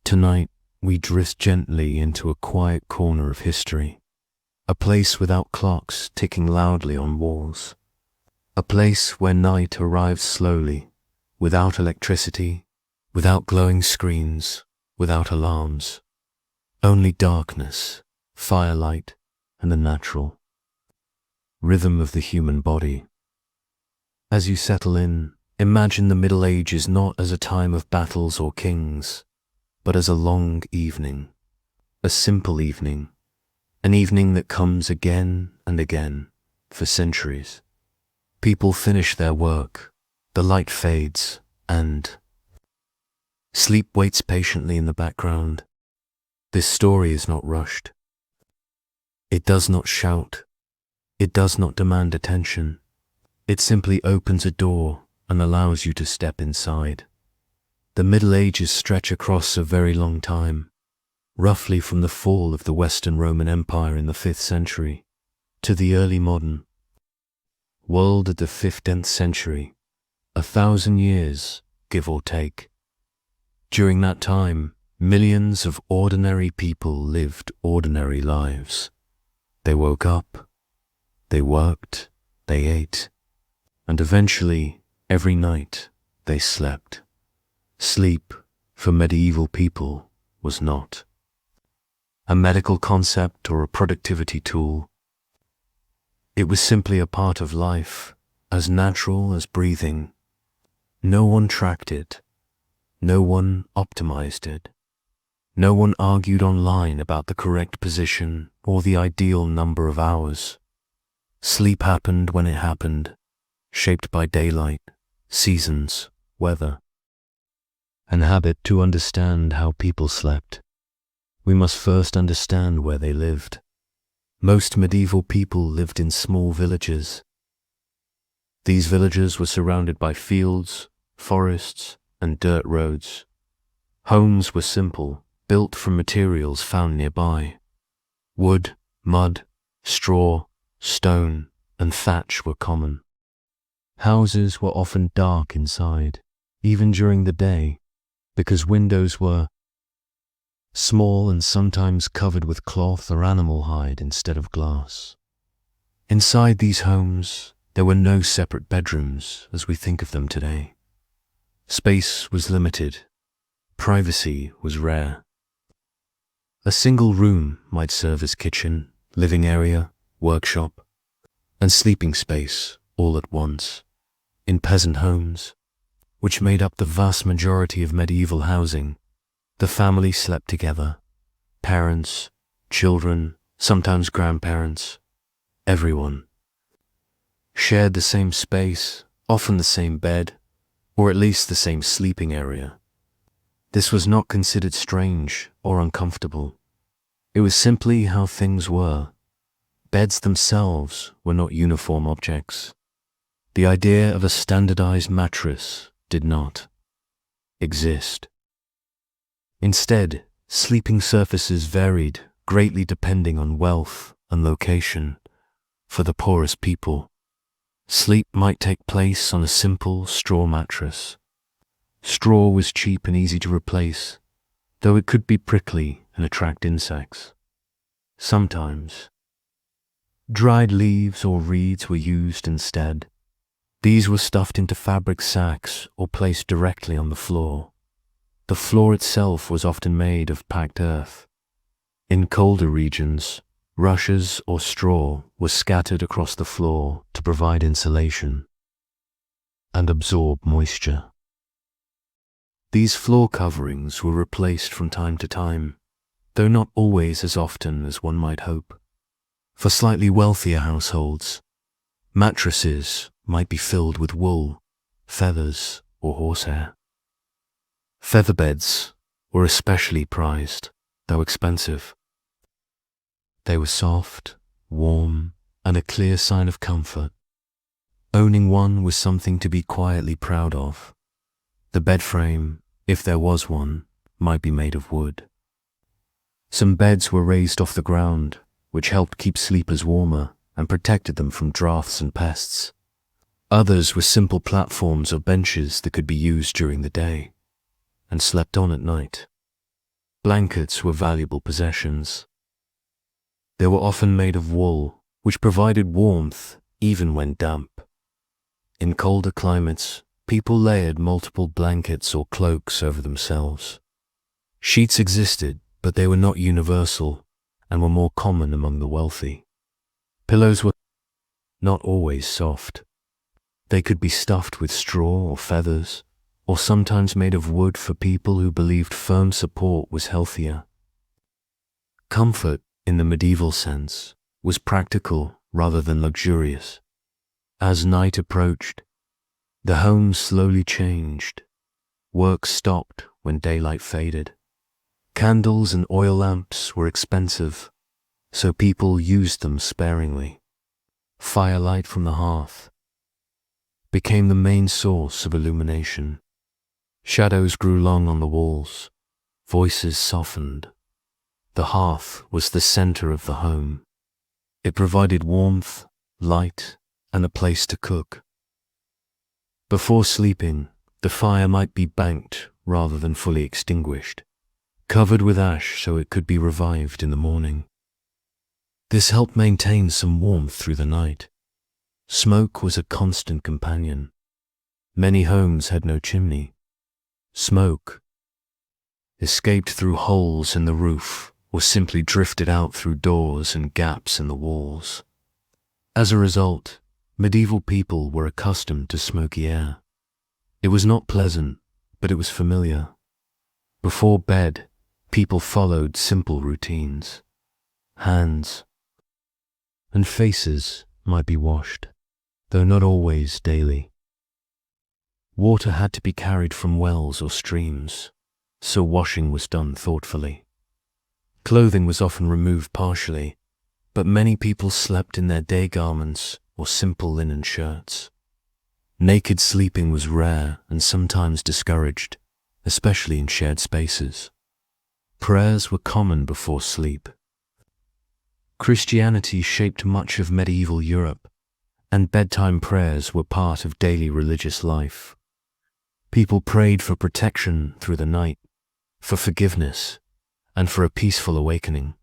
Tonight, we drift gently into a quiet corner of history, a place without clocks ticking loudly on walls, a place where night arrives slowly, without electricity, without glowing screens, without alarms, only darkness, firelight, and the natural rhythm of the human body. As you settle in, imagine the Middle Ages not as a time of battles or kings, but as a long evening, a simple evening, an evening that comes again and again for centuries. People finish their work, the light fades, and sleep waits patiently in the background. This story is not rushed. It does not shout. It does not demand attention. It simply opens a door and allows you to step inside. The Middle Ages stretch across a very long time, roughly from the fall of the Western Roman Empire in the 5th century to the early modern world at the 15th century, 1,000 years, give or take. During that time, millions of ordinary people lived ordinary lives. They woke up, they worked, they ate, and eventually, every night, they slept. Sleep, for medieval people, was not a medical concept or a productivity tool. It was simply a part of life, as natural as breathing. No one tracked it. No one optimized it. No one argued online about the correct position or the ideal number of hours. Sleep happened when it happened, shaped by daylight, seasons, weather, and habit. To understand how people slept, we must first understand where they lived. Most medieval people lived in small villages. These villages were surrounded by fields, forests, and dirt roads. Homes were simple, built from materials found nearby. Wood, mud, straw, stone, and thatch were common. Houses were often dark inside, even during the day, because windows were small and sometimes covered with cloth or animal hide instead of glass. Inside these homes, there were no separate bedrooms as we think of them today. Space was limited. Privacy was rare. A single room might serve as kitchen, living area, workshop, and sleeping space all at once. In peasant homes, which made up the vast majority of medieval housing, the family slept together. Parents, children, sometimes grandparents, everyone shared the same space, often the same bed, or at least the same sleeping area. This was not considered strange or uncomfortable. It was simply how things were. Beds themselves were not uniform objects. The idea of a standardized mattress did not exist. Instead, sleeping surfaces varied greatly depending on wealth and location. For the poorest people, sleep might take place on a simple straw mattress. Straw was cheap and easy to replace, though it could be prickly and attract insects. Sometimes, dried leaves or reeds were used instead. These were stuffed into fabric sacks or placed directly on the floor. The floor itself was often made of packed earth. In colder regions, rushes or straw were scattered across the floor to provide insulation and absorb moisture. These floor coverings were replaced from time to time, though not always as often as one might hope. For slightly wealthier households, mattresses might be filled with wool, feathers, or horsehair. Feather beds were especially prized, though expensive. They were soft, warm, and a clear sign of comfort. Owning one was something to be quietly proud of. The bed frame, if there was one, might be made of wood. Some beds were raised off the ground, which helped keep sleepers warmer and protected them from drafts and pests. Others were simple platforms or benches that could be used during the day and slept on at night. Blankets were valuable possessions. They were often made of wool, which provided warmth even when damp. In colder climates, people layered multiple blankets or cloaks over themselves. Sheets existed, but they were not universal and were more common among the wealthy. Pillows were not always soft. They could be stuffed with straw or feathers, or sometimes made of wood for people who believed firm support was healthier. Comfort, in the medieval sense, was practical rather than luxurious. As night approached, the home slowly changed. Work stopped when daylight faded. Candles and oil lamps were expensive, so people used them sparingly. Firelight from the hearth became the main source of illumination. Shadows grew long on the walls. Voices softened. The hearth was the center of the home. It provided warmth, light, and a place to cook. Before sleeping, the fire might be banked rather than fully extinguished, covered with ash so it could be revived in the morning. This helped maintain some warmth through the night. Smoke was a constant companion. Many homes had no chimney. Smoke escaped through holes in the roof or simply drifted out through doors and gaps in the walls. As a result, medieval people were accustomed to smoky air. It was not pleasant, but it was familiar. Before bed, people followed simple routines. Hands and faces might be washed, though not always daily. Water had to be carried from wells or streams, so washing was done thoughtfully. Clothing was often removed partially, but many people slept in their day garments or simple linen shirts. Naked sleeping was rare and sometimes discouraged, especially in shared spaces. Prayers were common before sleep. Christianity shaped much of medieval Europe, and bedtime prayers were part of daily religious life. People prayed for protection through the night, for forgiveness, and for a peaceful awakening.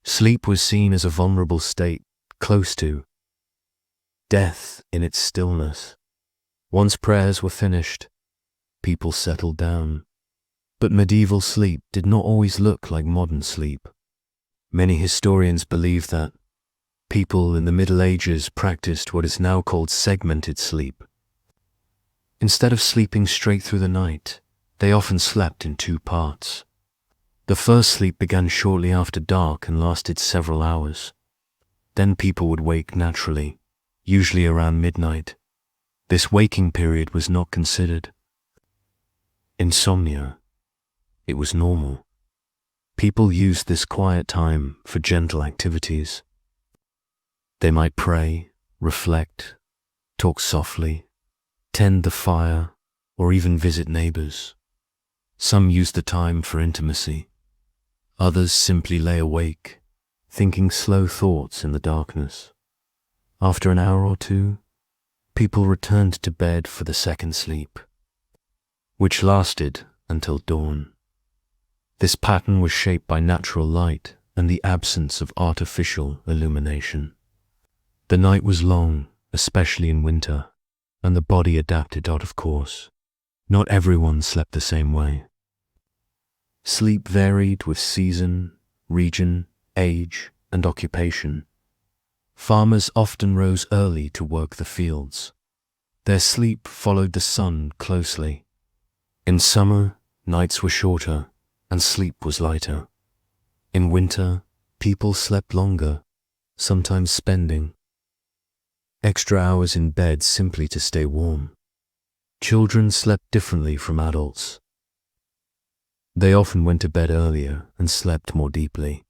Sleep was seen as a vulnerable state, close to death in its stillness. Once prayers were finished, people settled down. But medieval sleep did not always look like modern sleep. Many historians believe that people in the Middle Ages practiced what is now called segmented sleep. Instead of sleeping straight through the night, they often slept in two parts. The first sleep began shortly after dark and lasted several hours. Then people would wake naturally, usually around midnight. This waking period was not considered insomnia. It was normal. People used this quiet time for gentle activities. They might pray, reflect, talk softly, tend the fire, or even visit neighbors. Some used the time for intimacy. Others simply lay awake, thinking slow thoughts in the darkness. After an hour or two, people returned to bed for the second sleep, which lasted until dawn. This pattern was shaped by natural light and the absence of artificial illumination. The night was long, especially in winter, and the body adapted out of course. Not everyone slept the same way. Sleep varied with season, region, age, and occupation. Farmers often rose early to work the fields. Their sleep followed the sun closely. In summer, nights were shorter and sleep was lighter. In winter, people slept longer, sometimes spending extra hours in bed simply to stay warm. Children slept differently from adults. They often went to bed earlier and slept more deeply.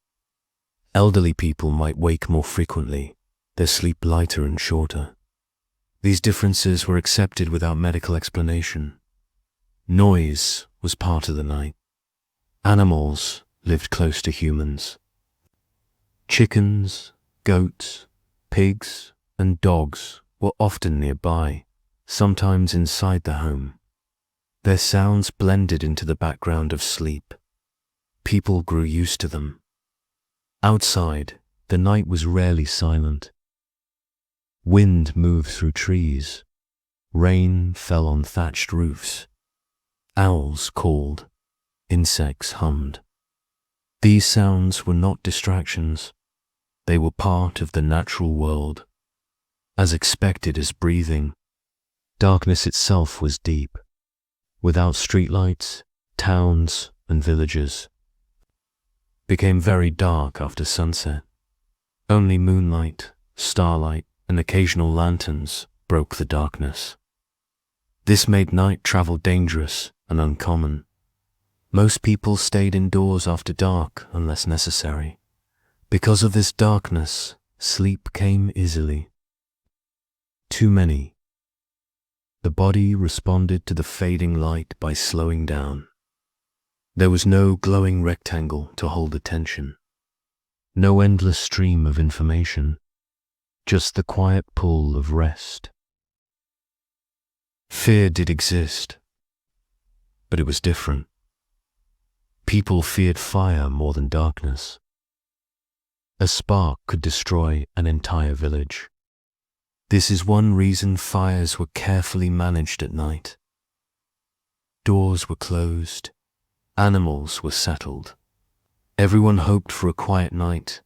Elderly people might wake more frequently, their sleep lighter and shorter. These differences were accepted without medical explanation. Noise was part of the night. Animals lived close to humans. Chickens, goats, pigs, and dogs were often nearby, sometimes inside the home. Their sounds blended into the background of sleep. People grew used to them. Outside, the night was rarely silent. Wind moved through trees. Rain fell on thatched roofs. Owls called. Insects hummed. These sounds were not distractions. They were part of the natural world, as expected as breathing. Darkness itself was deep. Without streetlights, towns and villages became very dark after sunset. Only moonlight, starlight, and occasional lanterns broke the darkness. This made night travel dangerous and uncommon. Most people stayed indoors after dark unless necessary. Because of this darkness, sleep came easily. Too many. The body responded to the fading light by slowing down. There was no glowing rectangle to hold attention. No endless stream of information. Just the quiet pull of rest. Fear did exist, but it was different. People feared fire more than darkness. A spark could destroy an entire village. This is one reason fires were carefully managed at night. Doors were closed. Animals were settled. Everyone hoped for a quiet night.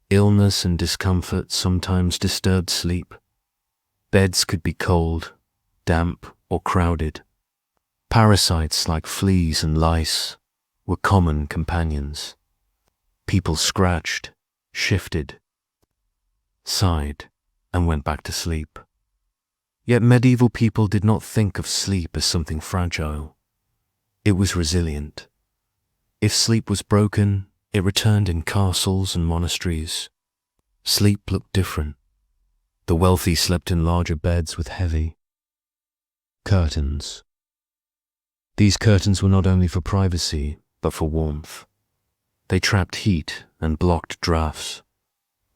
Illness and discomfort sometimes disturbed sleep. Beds could be cold, damp, or crowded. Parasites like fleas and lice were common companions. People scratched, shifted, sighed, and went back to sleep. Yet medieval people did not think of sleep as something fragile. It was resilient. If sleep was broken, it returned in castles and monasteries. Sleep looked different. The wealthy slept in larger beds with heavy curtains. These curtains were not only for privacy, but for warmth. They trapped heat and blocked drafts.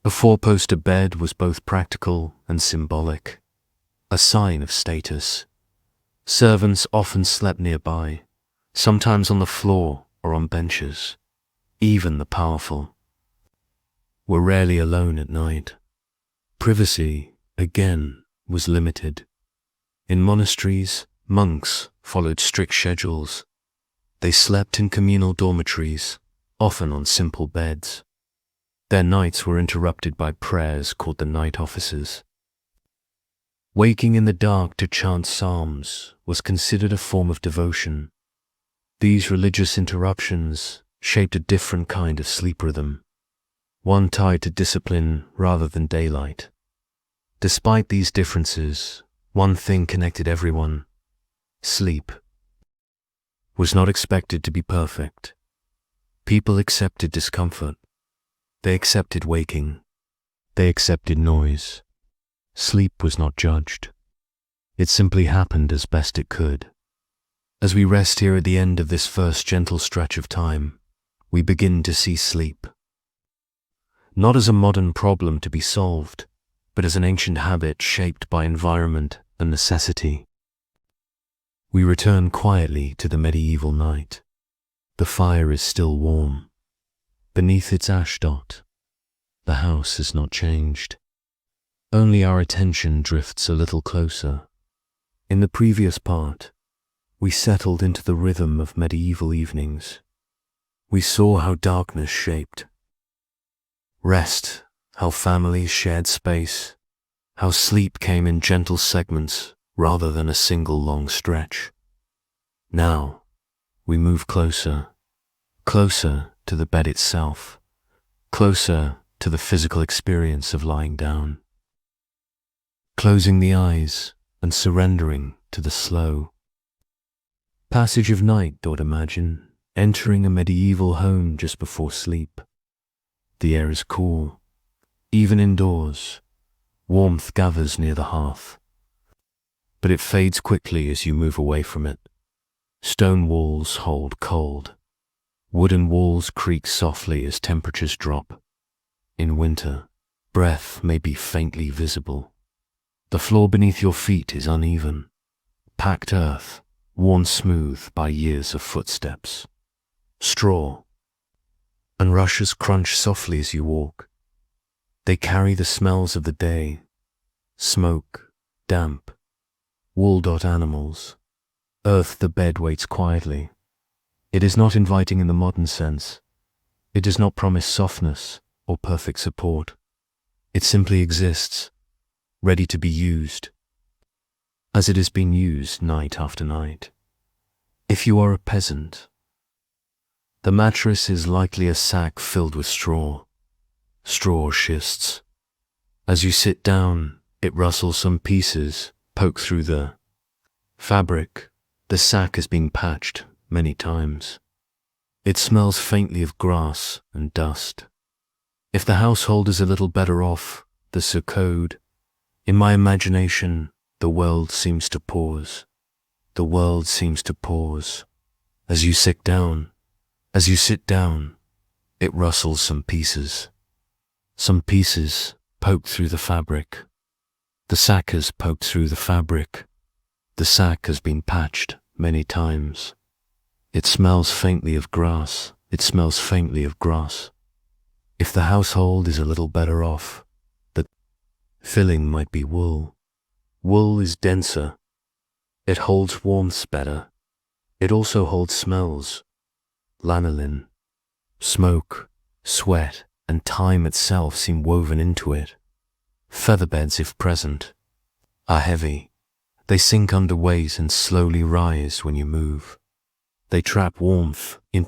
A four-poster bed was both practical and symbolic, a sign of status. Servants often slept nearby, sometimes on the floor or on benches. Even the powerful were rarely alone at night. Privacy, again, was limited. In monasteries, monks followed strict schedules. They slept in communal dormitories, often on simple beds. Their nights were interrupted by prayers called the night offices. Waking in the dark to chant psalms was considered a form of devotion. These religious interruptions shaped a different kind of sleep rhythm, one tied to discipline rather than daylight. Despite these differences, one thing connected everyone: sleep was not expected to be perfect. People accepted discomfort. They accepted waking. They accepted noise. Sleep was not judged. It simply happened as best it could. As we rest here at the end of this first gentle stretch of time, we begin to see sleep not as a modern problem to be solved, but as an ancient habit shaped by environment and necessity. We return quietly to the medieval night. The fire is still warm. Beneath its ash dot, the house has not changed. Only our attention drifts a little closer. In the previous part, we settled into the rhythm of medieval evenings. We saw how darkness shaped rest, how families shared space, how sleep came in gentle segments rather than a single long stretch. Now, we move closer, closer to the bed itself, closer to the physical experience of lying down. Closing the eyes and surrendering to the slow passage of night, thought imagine, entering a medieval home just before sleep. The air is cool. Even indoors, warmth gathers near the hearth. But it fades quickly as you move away from it. Stone walls hold cold. Wooden walls creak softly as temperatures drop. In winter, breath may be faintly visible. The floor beneath your feet is uneven. Packed earth, worn smooth by years of footsteps. Straw, and rushes crunch softly as you walk. They carry the smells of the day, smoke, damp, wool. Animals. Earth. The bed waits quietly. It is not inviting in the modern sense. It does not promise softness or perfect support. It simply exists, ready to be used, as it has been used night after night. If you are a peasant, the mattress is likely a sack filled with straw schists. As you sit down, it rustles some pieces, poke through the fabric. The sack has been patched many times. It smells faintly of grass and dust. If the household is a little better off, the code. In my imagination, the world seems to pause. The world seems to pause. As you sit down, it rustles some pieces. Some pieces poke through the fabric. The sack has poked through the fabric. The sack has been patched many times. It smells faintly of grass. It smells faintly of grass. If the household is a little better off, the filling might be wool. Wool is denser. It holds warmth better. It also holds smells. Lanolin, smoke, sweat, and time itself seem woven into it. Featherbeds, if present, are heavy. They sink under weight and slowly rise when you move. They trap warmth. In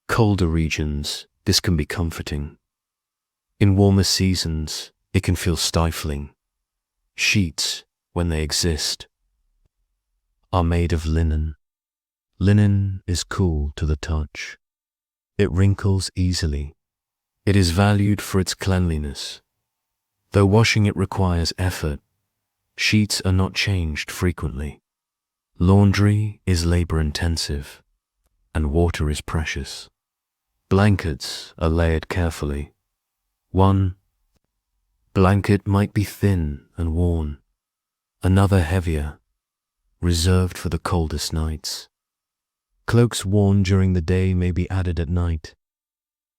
colder regions, this can be comforting. In warmer seasons, it can feel stifling. Sheets, when they exist, are made of linen. Linen is cool to the touch. It wrinkles easily. It is valued for its cleanliness. Though washing it requires effort, sheets are not changed frequently. Laundry is labor-intensive, and water is precious. Blankets are layered carefully. One blanket might be thin and worn, another heavier, reserved for the coldest nights. Cloaks worn during the day may be added at night.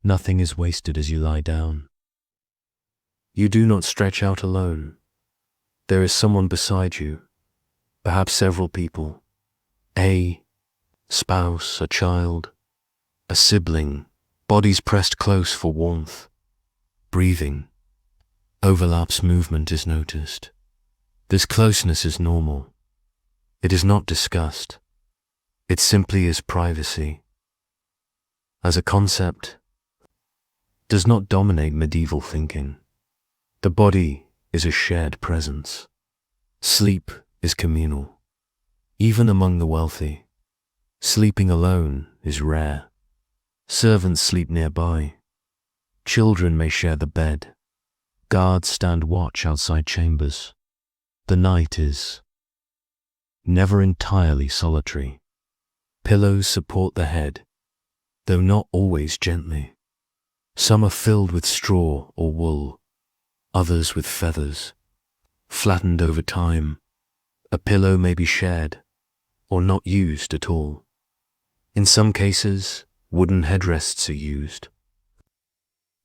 Nothing is wasted as you lie down. You do not stretch out alone. There is someone beside you, perhaps several people. A spouse, a child, a sibling, bodies pressed close for warmth. Breathing overlaps, movement is noticed. This closeness is normal. It is not discussed. It simply is privacy. As a concept, does not dominate medieval thinking. The body is a shared presence. Sleep is communal, even among the wealthy. Sleeping alone is rare. Servants sleep nearby. Children may share the bed. Guards stand watch outside chambers. The night is never entirely solitary. Pillows support the head, though not always gently. Some are filled with straw or wool, others with feathers, flattened over time. A pillow may be shared or not used at all. In some cases, wooden headrests are used.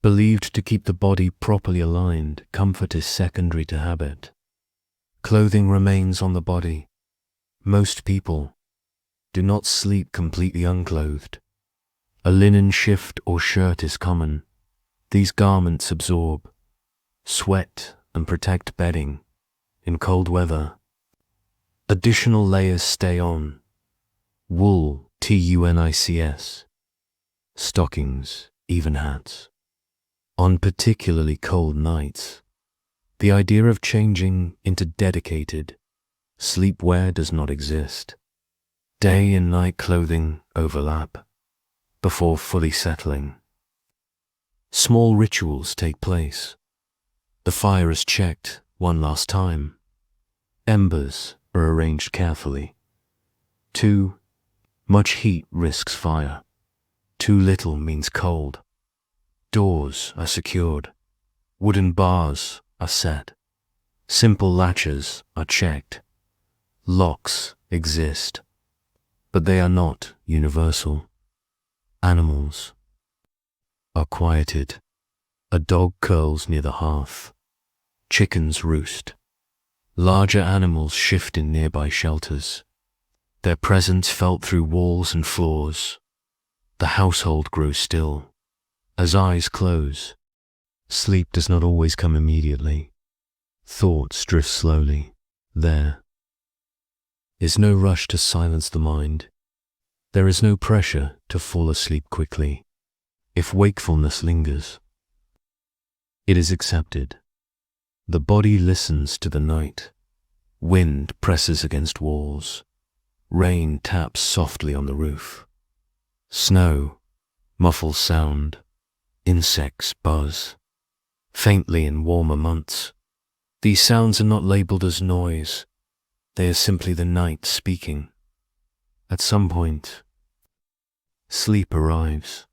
Believed to keep the body properly aligned, comfort is secondary to habit. Clothing remains on the body. Most people do not sleep completely unclothed. A linen shift or shirt is common. These garments absorb sweat and protect bedding. In cold weather, additional layers stay on. Wool, TUNICS, stockings, even hats. On particularly cold nights, the idea of changing into dedicated sleepwear does not exist. Day and night clothing overlap before fully settling. Small rituals take place. The fire is checked one last time. Embers are arranged carefully. Too much heat risks fire. Too little means cold. Doors are secured. Wooden bars are set. Simple latches are checked. Locks exist, but they are not universal. Animals. are quieted. A dog curls near the hearth. Chickens roost. Larger animals shift in nearby shelters. Their presence felt through walls and floors. The household grows still. As eyes close, sleep does not always come immediately. Thoughts drift slowly. There is no rush to silence the mind. There is no pressure to fall asleep quickly. If wakefulness lingers, it is accepted. The body listens to the night. Wind presses against walls. Rain taps softly on the roof. Snow muffles sound. Insects buzz. Faintly in warmer months. These sounds are not labeled as noise. They are simply the night speaking. At some point, sleep arrives.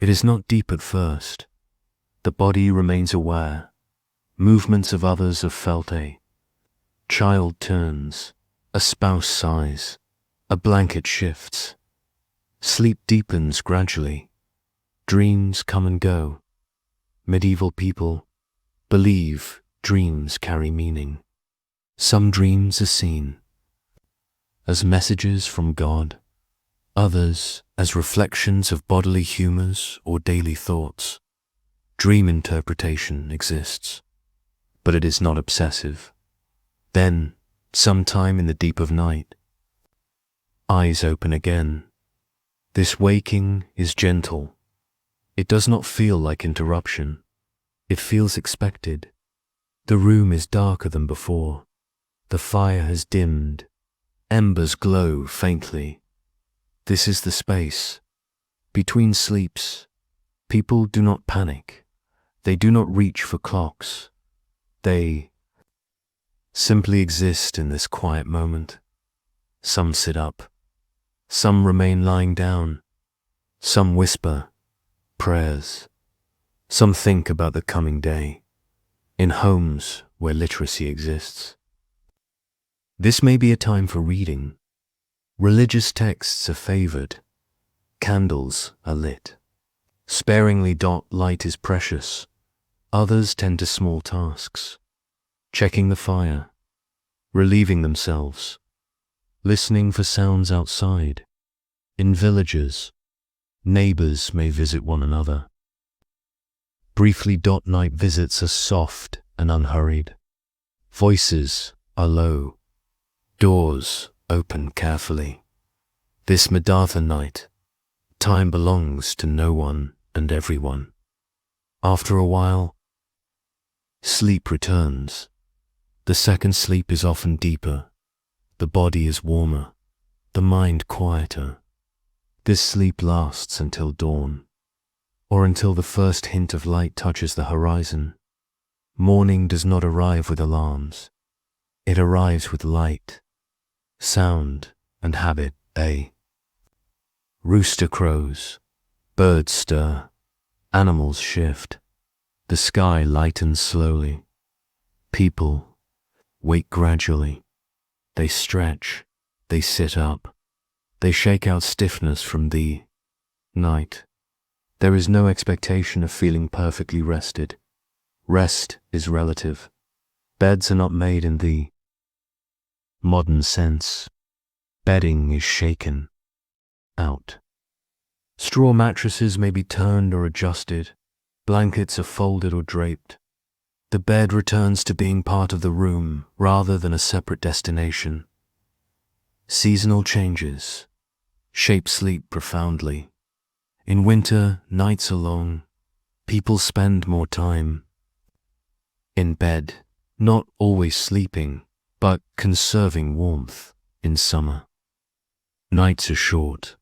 It is not deep at first. The body remains aware. Movements of others are felt. A child turns. A spouse sighs. A blanket shifts. Sleep deepens gradually. Dreams come and go. Medieval people believe dreams carry meaning. Some dreams are seen as messages from God, others as reflections of bodily humors or daily thoughts. Dream interpretation exists, but it is not obsessive. Then, sometime in the deep of night, eyes open again. This waking is gentle. It does not feel like interruption. It feels expected. The room is darker than before. The fire has dimmed. Embers glow faintly. This is the space. Between sleeps, people do not panic. They do not reach for clocks. They simply exist in this quiet moment. Some sit up. Some remain lying down. Some whisper prayers. Some think about the coming day. In homes where literacy exists. This may be a time for reading. Religious texts are favored. Candles are lit. Sparingly, light is precious. Others tend to small tasks. Checking the fire. Relieving themselves. Listening for sounds outside. In villages, neighbors may visit one another. Briefly, night visits are soft and unhurried. Voices are low. Doors open carefully. This Siddhartha night, time belongs to no one and everyone. After a while, sleep returns. The second sleep is often deeper. The body is warmer. The mind quieter. This sleep lasts until dawn, or until the first hint of light touches the horizon. Morning does not arrive with alarms. It arrives with light, sound, and habit. A rooster crows. Birds stir. Animals shift. The sky lightens slowly. People wake gradually. They stretch. They sit up. They shake out stiffness from the night. There is no expectation of feeling perfectly rested. Rest is relative. Beds are not made in the modern sense. Bedding is shaken out. Straw mattresses may be turned or adjusted. Blankets are folded or draped. The bed returns to being part of the room rather than a separate destination. Seasonal changes shape sleep profoundly. In winter, nights are long. People spend more time in bed, not always sleeping, but conserving warmth. In summer, nights are short.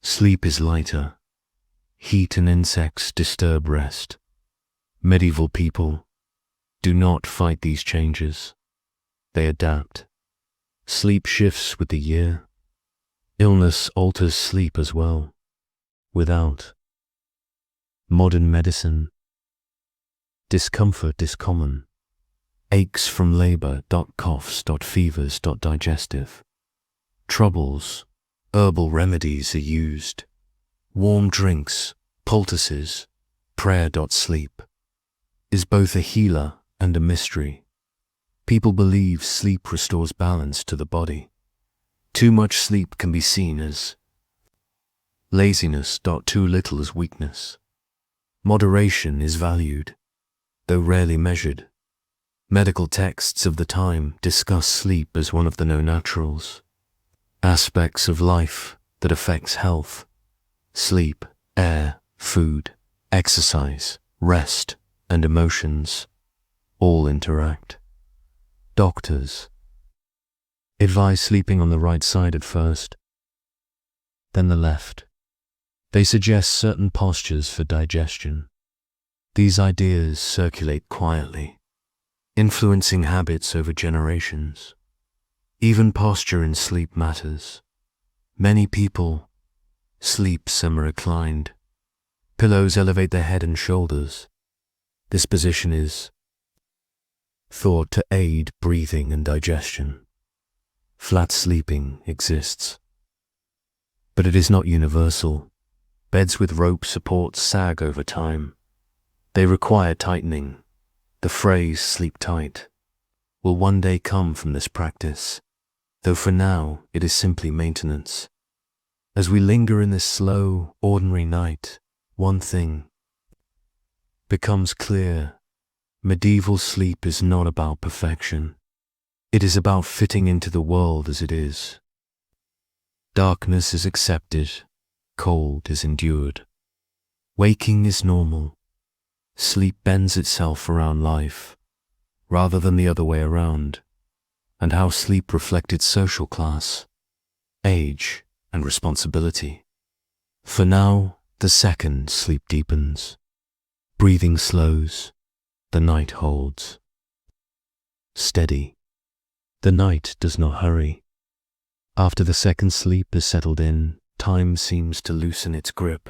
Sleep is lighter. Heat and insects disturb rest. Medieval people do not fight these changes. They adapt. Sleep shifts with the year. Illness alters sleep as well. Without modern medicine, discomfort is common. Aches from labor. Coughs. Fevers. Digestive troubles. Herbal remedies are used. Warm drinks, poultices, prayer.sleep, is both a healer and a mystery. People believe sleep restores balance to the body. Too much sleep can be seen as laziness. Too little as weakness. Moderation is valued, though rarely measured. Medical texts of the time discuss sleep as one of the no-naturals, aspects of life that affects health. Sleep, air, food, exercise, rest, and emotions all interact. Doctors advise sleeping on the right side at first, then the left. They suggest certain postures for digestion. These ideas circulate quietly, influencing habits over generations. Even posture in sleep matters. Many people sleep semi-reclined. Pillows elevate their head and shoulders. This position is thought to aid breathing and digestion. Flat sleeping exists, but it is not universal. Beds with rope supports sag over time. They require tightening. The phrase "sleep tight" will one day come from this practice, though for now it is simply maintenance. As we linger in this slow, ordinary night, one thing becomes clear. Medieval sleep is not about perfection. It is about fitting into the world as it is. Darkness is accepted, cold is endured. Waking is normal. Sleep bends itself around life, rather than the other way around, and how sleep reflected social class, age, and responsibility. For now, the second sleep deepens. Breathing slows. The night holds. Steady. The night does not hurry. After the second sleep is settled in, time seems to loosen its grip.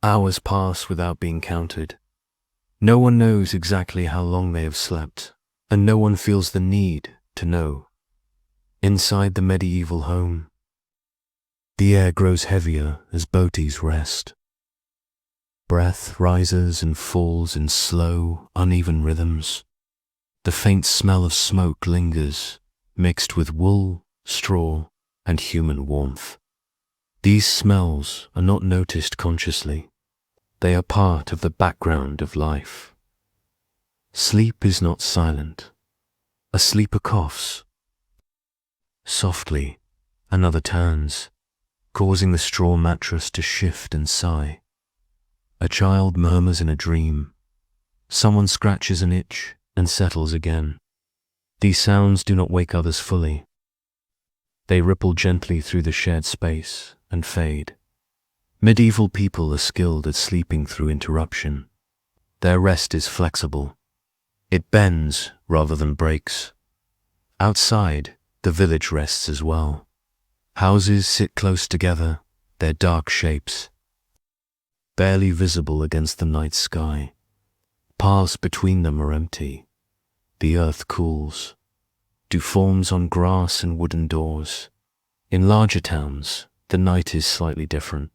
Hours pass without being counted. No one knows exactly how long they have slept, and no one feels the need to know. Inside the medieval home, the air grows heavier as boaties rest. Breath rises and falls in slow, uneven rhythms. The faint smell of smoke lingers, mixed with wool, straw, and human warmth. These smells are not noticed consciously. They are part of the background of life. Sleep is not silent. A sleeper coughs. Softly, another turns, causing the straw mattress to shift and sigh. A child murmurs in a dream. Someone scratches an itch and settles again. These sounds do not wake others fully. They ripple gently through the shared space and fade. Medieval people are skilled at sleeping through interruption. Their rest is flexible. It bends rather than breaks. Outside, the village rests as well. Houses sit close together, their dark shapes barely visible against the night sky. Paths between them are empty. The earth cools. Dew forms on grass and wooden doors. In larger towns, the night is slightly different.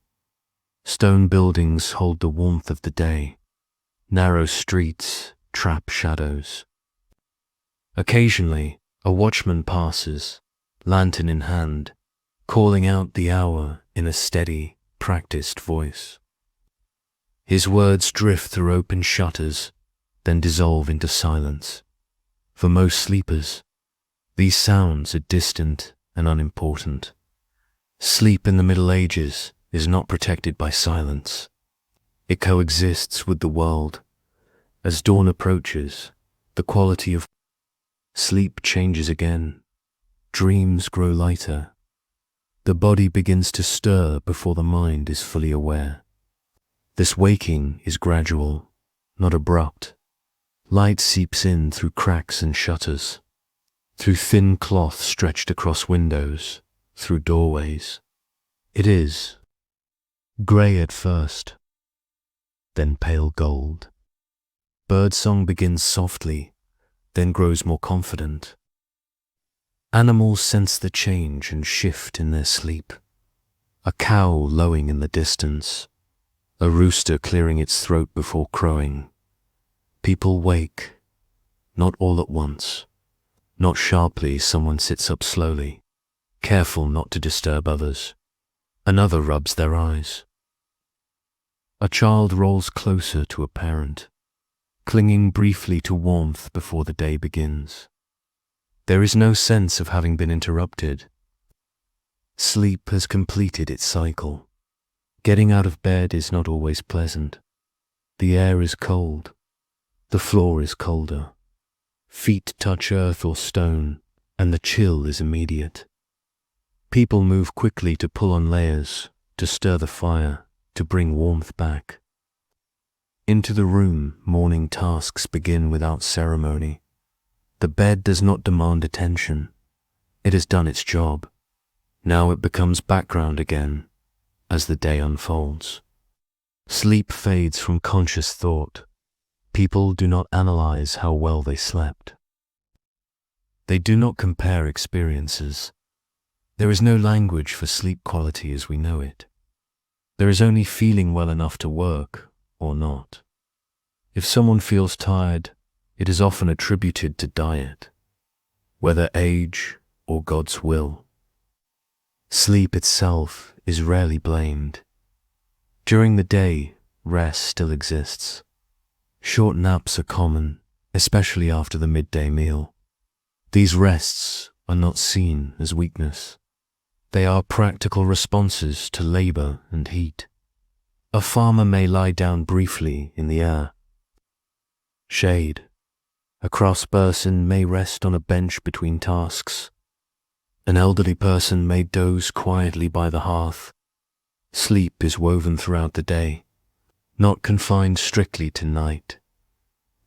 Stone buildings hold the warmth of the day. Narrow streets trap shadows. Occasionally, a watchman passes, lantern in hand, calling out the hour in a steady, practiced voice. His words drift through open shutters, then dissolve into silence. For most sleepers, these sounds are distant and unimportant. Sleep in the Middle Ages is not protected by silence. It coexists with the world. As dawn approaches, the quality of sleep changes again. Dreams grow lighter. The body begins to stir before the mind is fully aware. This waking is gradual, not abrupt. Light seeps in through cracks and shutters, through thin cloth stretched across windows, through doorways. It is grey at first, then pale gold. Birdsong begins softly, then grows more confident. Animals sense the change and shift in their sleep. A cow lowing in the distance, A rooster clearing its throat before crowing. People wake, not all at once. Not sharply, someone sits up slowly, careful not to disturb others. Another rubs their eyes. A child rolls closer to a parent, clinging briefly to warmth before the day begins. There is no sense of having been interrupted. Sleep has completed its cycle. Getting out of bed is not always pleasant. The air is cold. The floor is colder. Feet touch earth or stone, and the chill is immediate. People move quickly to pull on layers, to stir the fire, to bring warmth back. Into the room, morning tasks begin without ceremony. The bed does not demand attention. It has done its job. Now it becomes background again, as the day unfolds. Sleep fades from conscious thought. People do not analyze how well they slept. They do not compare experiences. There is no language for sleep quality as we know it. There is only feeling well enough to work or not. If someone feels tired, it is often attributed to diet, whether age or God's will. Sleep itself is rarely blamed. During the day, rest still exists. Short naps are common, especially after the midday meal. These rests are not seen as weakness. They are practical responses to labor and heat. A farmer may lie down briefly in the air. Shade. A craftsperson may rest on a bench between tasks. An elderly person may doze quietly by the hearth. Sleep is woven throughout the day, not confined strictly to night.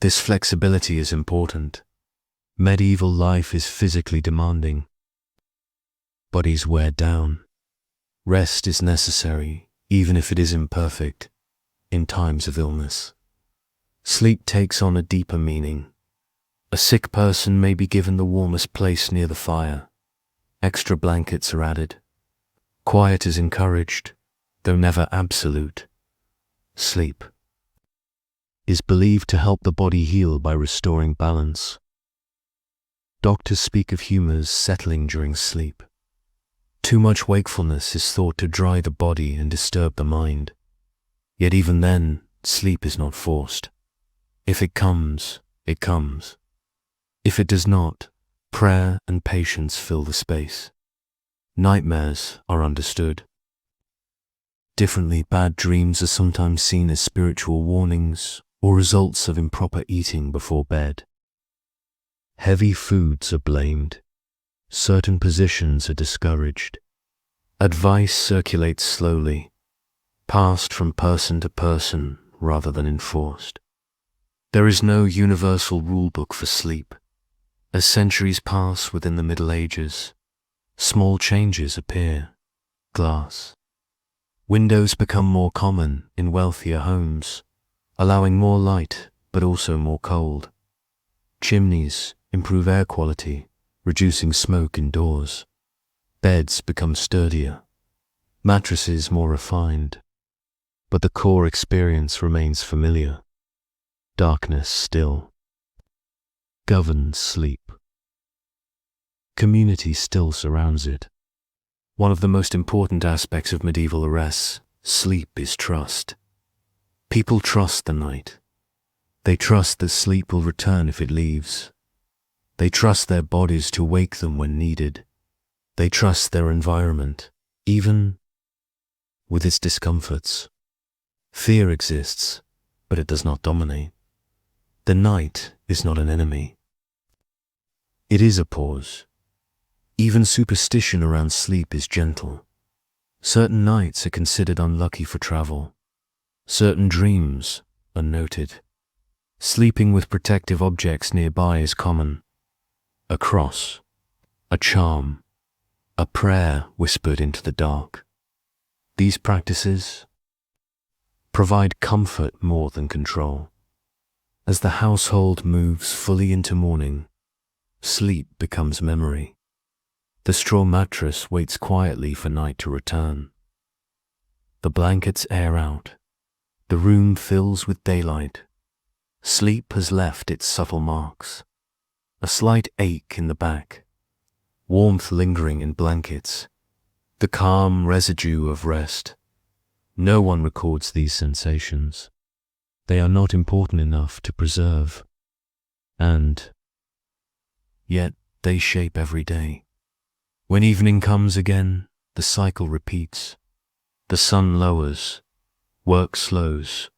This flexibility is important. Medieval life is physically demanding. Bodies wear down. Rest is necessary, even if it is imperfect, in times of illness. Sleep takes on a deeper meaning. A sick person may be given the warmest place near the fire. Extra blankets are added. Quiet is encouraged, though never absolute. Sleep is believed to help the body heal by restoring balance. Doctors speak of humors settling during sleep. Too much wakefulness is thought to dry the body and disturb the mind. Yet even then, sleep is not forced. If it comes, it comes. If it does not, prayer and patience fill the space. Nightmares are understood. Differently, bad dreams are sometimes seen as spiritual warnings or results of improper eating before bed. Heavy foods are blamed. Certain positions are discouraged. Advice circulates slowly, passed from person to person rather than enforced. There is no universal rulebook for sleep. As centuries pass within the Middle Ages, small changes appear. Glass. Windows become more common in wealthier homes, allowing more light but also more cold. Chimneys improve air quality, reducing smoke indoors. Beds become sturdier. Mattresses more refined. But the core experience remains familiar. Darkness still governs sleep. Community still surrounds it. One of the most important aspects of medieval arrests, sleep, is trust. People trust the night. They trust that sleep will return if it leaves. They trust their bodies to wake them when needed. They trust their environment, even with its discomforts. Fear exists, but it does not dominate. The night is not an enemy. It is a pause. Even superstition around sleep is gentle. Certain nights are considered unlucky for travel. Certain dreams are noted. Sleeping with protective objects nearby is common. A cross, a charm, a prayer whispered into the dark. These practices provide comfort more than control. As the household moves fully into morning, sleep becomes memory. The straw mattress waits quietly for night to return. The blankets air out. The room fills with daylight. Sleep has left its subtle marks. A slight ache in the back, warmth lingering in blankets, the calm residue of rest. No one records these sensations. They are not important enough to preserve. And yet they shape every day. When evening comes again, the cycle repeats. The sun lowers, work slows,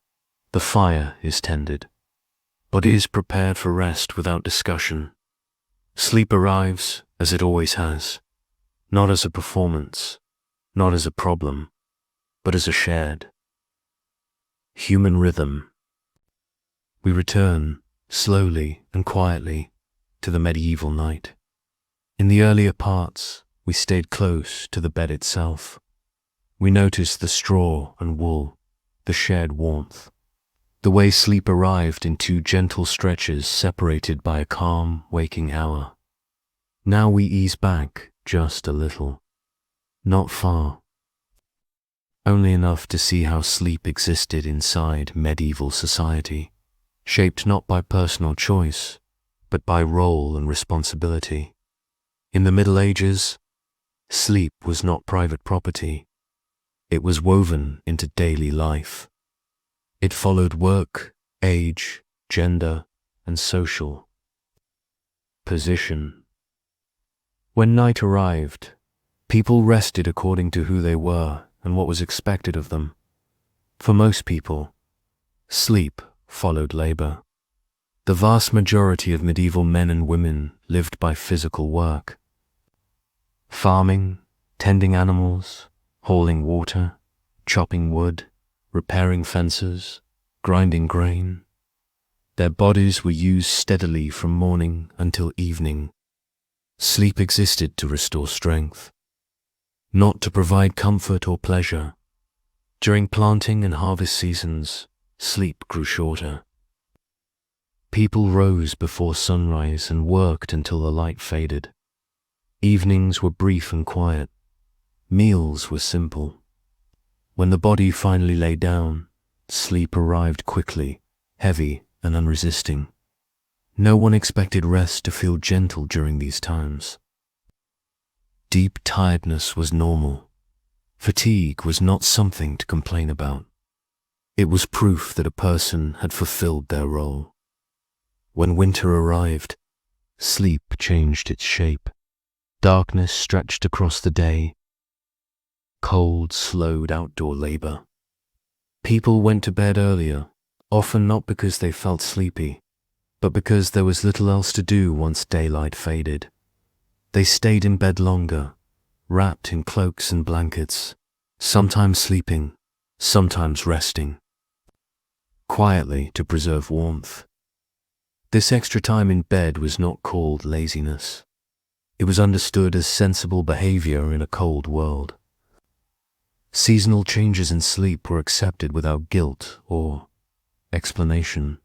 the fire is tended. Body is prepared for rest without discussion. Sleep arrives, as it always has, not as a performance, not as a problem, but as a shared human rhythm. We return, slowly and quietly, to the medieval night. In the earlier parts, we stayed close to the bed itself. We noticed the straw and wool, the shared warmth, the way sleep arrived in two gentle stretches separated by a calm, waking hour. Now we ease back just a little, not far, only enough to see how sleep existed inside medieval society, shaped not by personal choice, but by role and responsibility. In the Middle Ages, sleep was not private property. It was woven into daily life. It followed work, age, gender, and social position. When night arrived, people rested according to who they were and what was expected of them. For most people, sleep followed labor. The vast majority of medieval men and women lived by physical work. Farming, tending animals, hauling water, chopping wood, repairing fences, grinding grain. Their bodies were used steadily from morning until evening. Sleep existed to restore strength, not to provide comfort or pleasure. During planting and harvest seasons, sleep grew shorter. People rose before sunrise and worked until the light faded. Evenings were brief and quiet. Meals were simple. When the body finally lay down, sleep arrived quickly, heavy and unresisting. No one expected rest to feel gentle during these times. Deep tiredness was normal. Fatigue was not something to complain about. It was proof that a person had fulfilled their role. When winter arrived, sleep changed its shape. Darkness stretched across the day. Cold slowed outdoor labor. People went to bed earlier, often not because they felt sleepy, but because there was little else to do once daylight faded. They stayed in bed longer, wrapped in cloaks and blankets, sometimes sleeping, sometimes resting, quietly to preserve warmth. This extra time in bed was not called laziness. It was understood as sensible behavior in a cold world. Seasonal changes in sleep were accepted without guilt or explanation.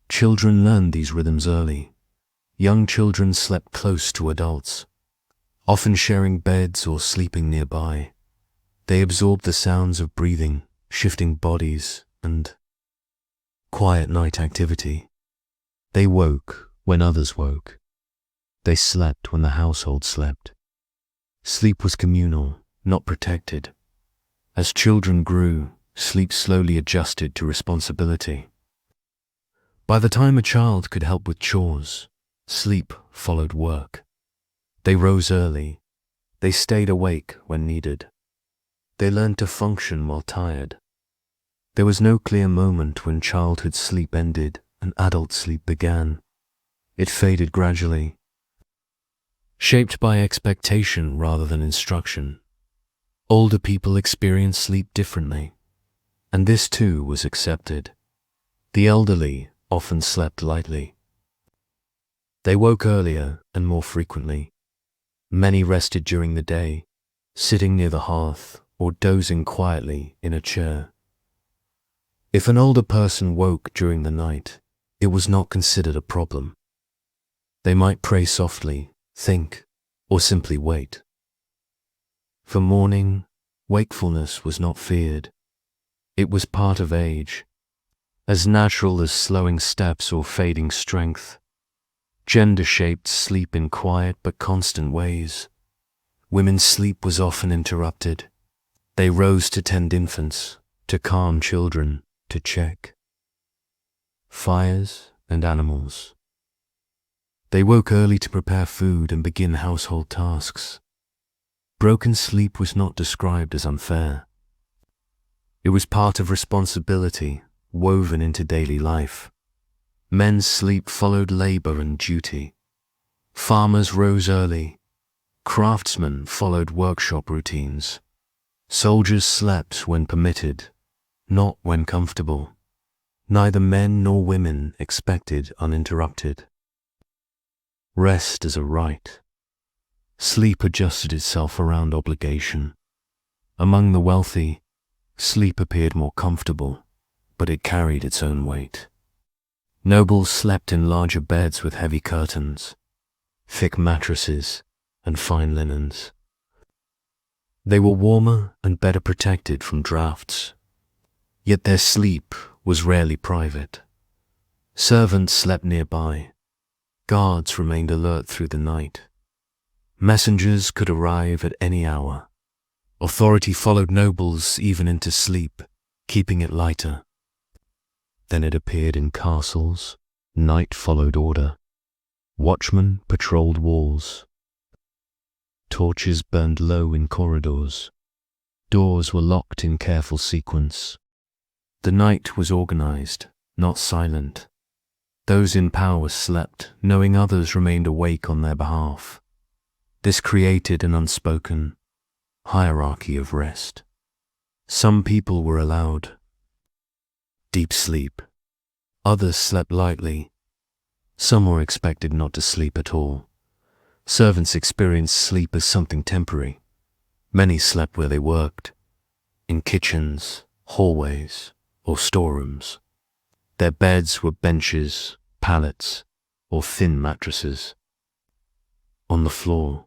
Children learned these rhythms early. Young children slept close to adults, often sharing beds or sleeping nearby. They absorbed the sounds of breathing, shifting bodies, and quiet night activity. They woke when others woke. They slept when the household slept. Sleep was communal, not protected. As children grew, sleep slowly adjusted to responsibility. By the time a child could help with chores, sleep followed work. They rose early. They stayed awake when needed. They learned to function while tired. There was no clear moment when childhood sleep ended and adult sleep began. It faded gradually, shaped by expectation rather than instruction. Older people experienced sleep differently, and this too was accepted. The elderly often slept lightly. They woke earlier and more frequently. Many rested during the day, sitting near the hearth or dozing quietly in a chair. If an older person woke during the night, it was not considered a problem. They might pray softly, think, or simply wait. For morning, wakefulness was not feared. It was part of age, as natural as slowing steps or fading strength. Gender shaped sleep in quiet but constant ways. Women's sleep was often interrupted. They rose to tend infants, to calm children, to check fires and animals. They woke early to prepare food and begin household tasks. Broken sleep was not described as unfair. It was part of responsibility woven into daily life. Men's sleep followed labor and duty. Farmers rose early. Craftsmen followed workshop routines. Soldiers slept when permitted, not when comfortable. Neither men nor women expected uninterrupted. Rest as a right. Sleep adjusted itself around obligation. Among the wealthy, sleep appeared more comfortable, but it carried its own weight. Nobles slept in larger beds with heavy curtains, thick mattresses, and fine linens. They were warmer and better protected from drafts. Yet their sleep was rarely private. Servants slept nearby. Guards remained alert through the night. Messengers could arrive at any hour. Authority followed nobles even into sleep, keeping it lighter. Then it appeared in castles. Night followed order. Watchmen patrolled walls. Torches burned low in corridors. Doors were locked in careful sequence. The night was organized, not silent. Those in power slept, knowing others remained awake on their behalf. This created an unspoken hierarchy of rest. Some people were allowed deep sleep. Others slept lightly. Some were expected not to sleep at all. Servants experienced sleep as something temporary. Many slept where they worked, in kitchens, hallways, or storerooms. Their beds were benches, pallets, or thin mattresses. On the floor,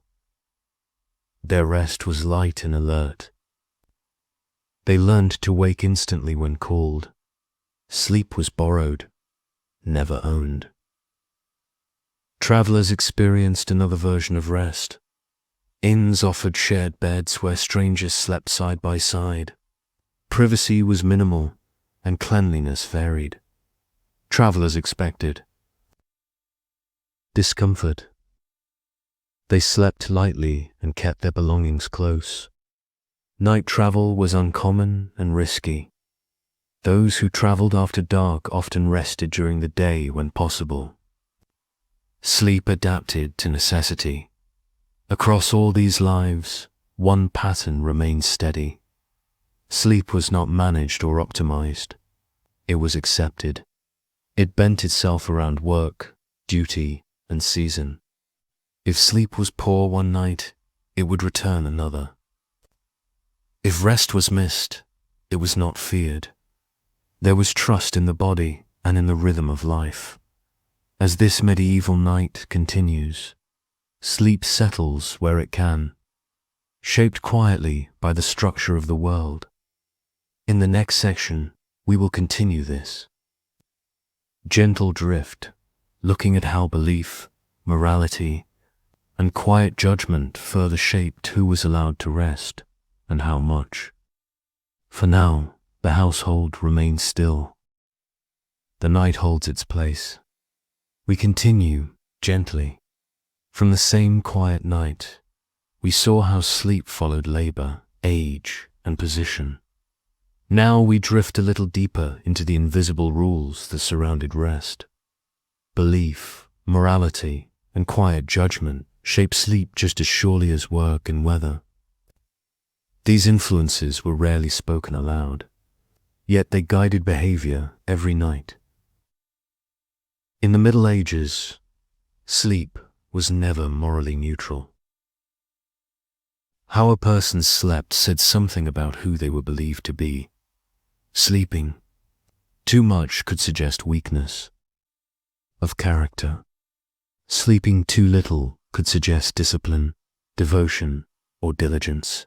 their rest was light and alert. They learned to wake instantly when called. Sleep was borrowed, never owned. Travelers experienced another version of rest. Inns offered shared beds where strangers slept side by side. Privacy was minimal, and cleanliness varied. Travelers expected discomfort. They slept lightly and kept their belongings close. Night travel was uncommon and risky. Those who traveled after dark often rested during the day when possible. Sleep adapted to necessity. Across all these lives, one pattern remained steady. Sleep was not managed or optimized. It was accepted. It bent itself around work, duty, and season. If sleep was poor one night, it would return another. If rest was missed, it was not feared. There was trust in the body and in the rhythm of life. As this medieval night continues, sleep settles where it can, shaped quietly by the structure of the world. In the next section, we will continue this gentle drift, looking at how belief, morality, and quiet judgment further shaped who was allowed to rest and how much. For now, the household remains still. The night holds its place. We continue gently. From the same quiet night, we saw how sleep followed labor, age, and position. Now we drift a little deeper into the invisible rules that surrounded rest. Belief, morality, and quiet judgment shape sleep just as surely as work and weather. These influences were rarely spoken aloud, yet they guided behavior every night. In the Middle Ages, sleep was never morally neutral. How a person slept said something about who they were believed to be. Sleeping too much could suggest weakness of character. Sleeping too little could suggest discipline, devotion, or diligence.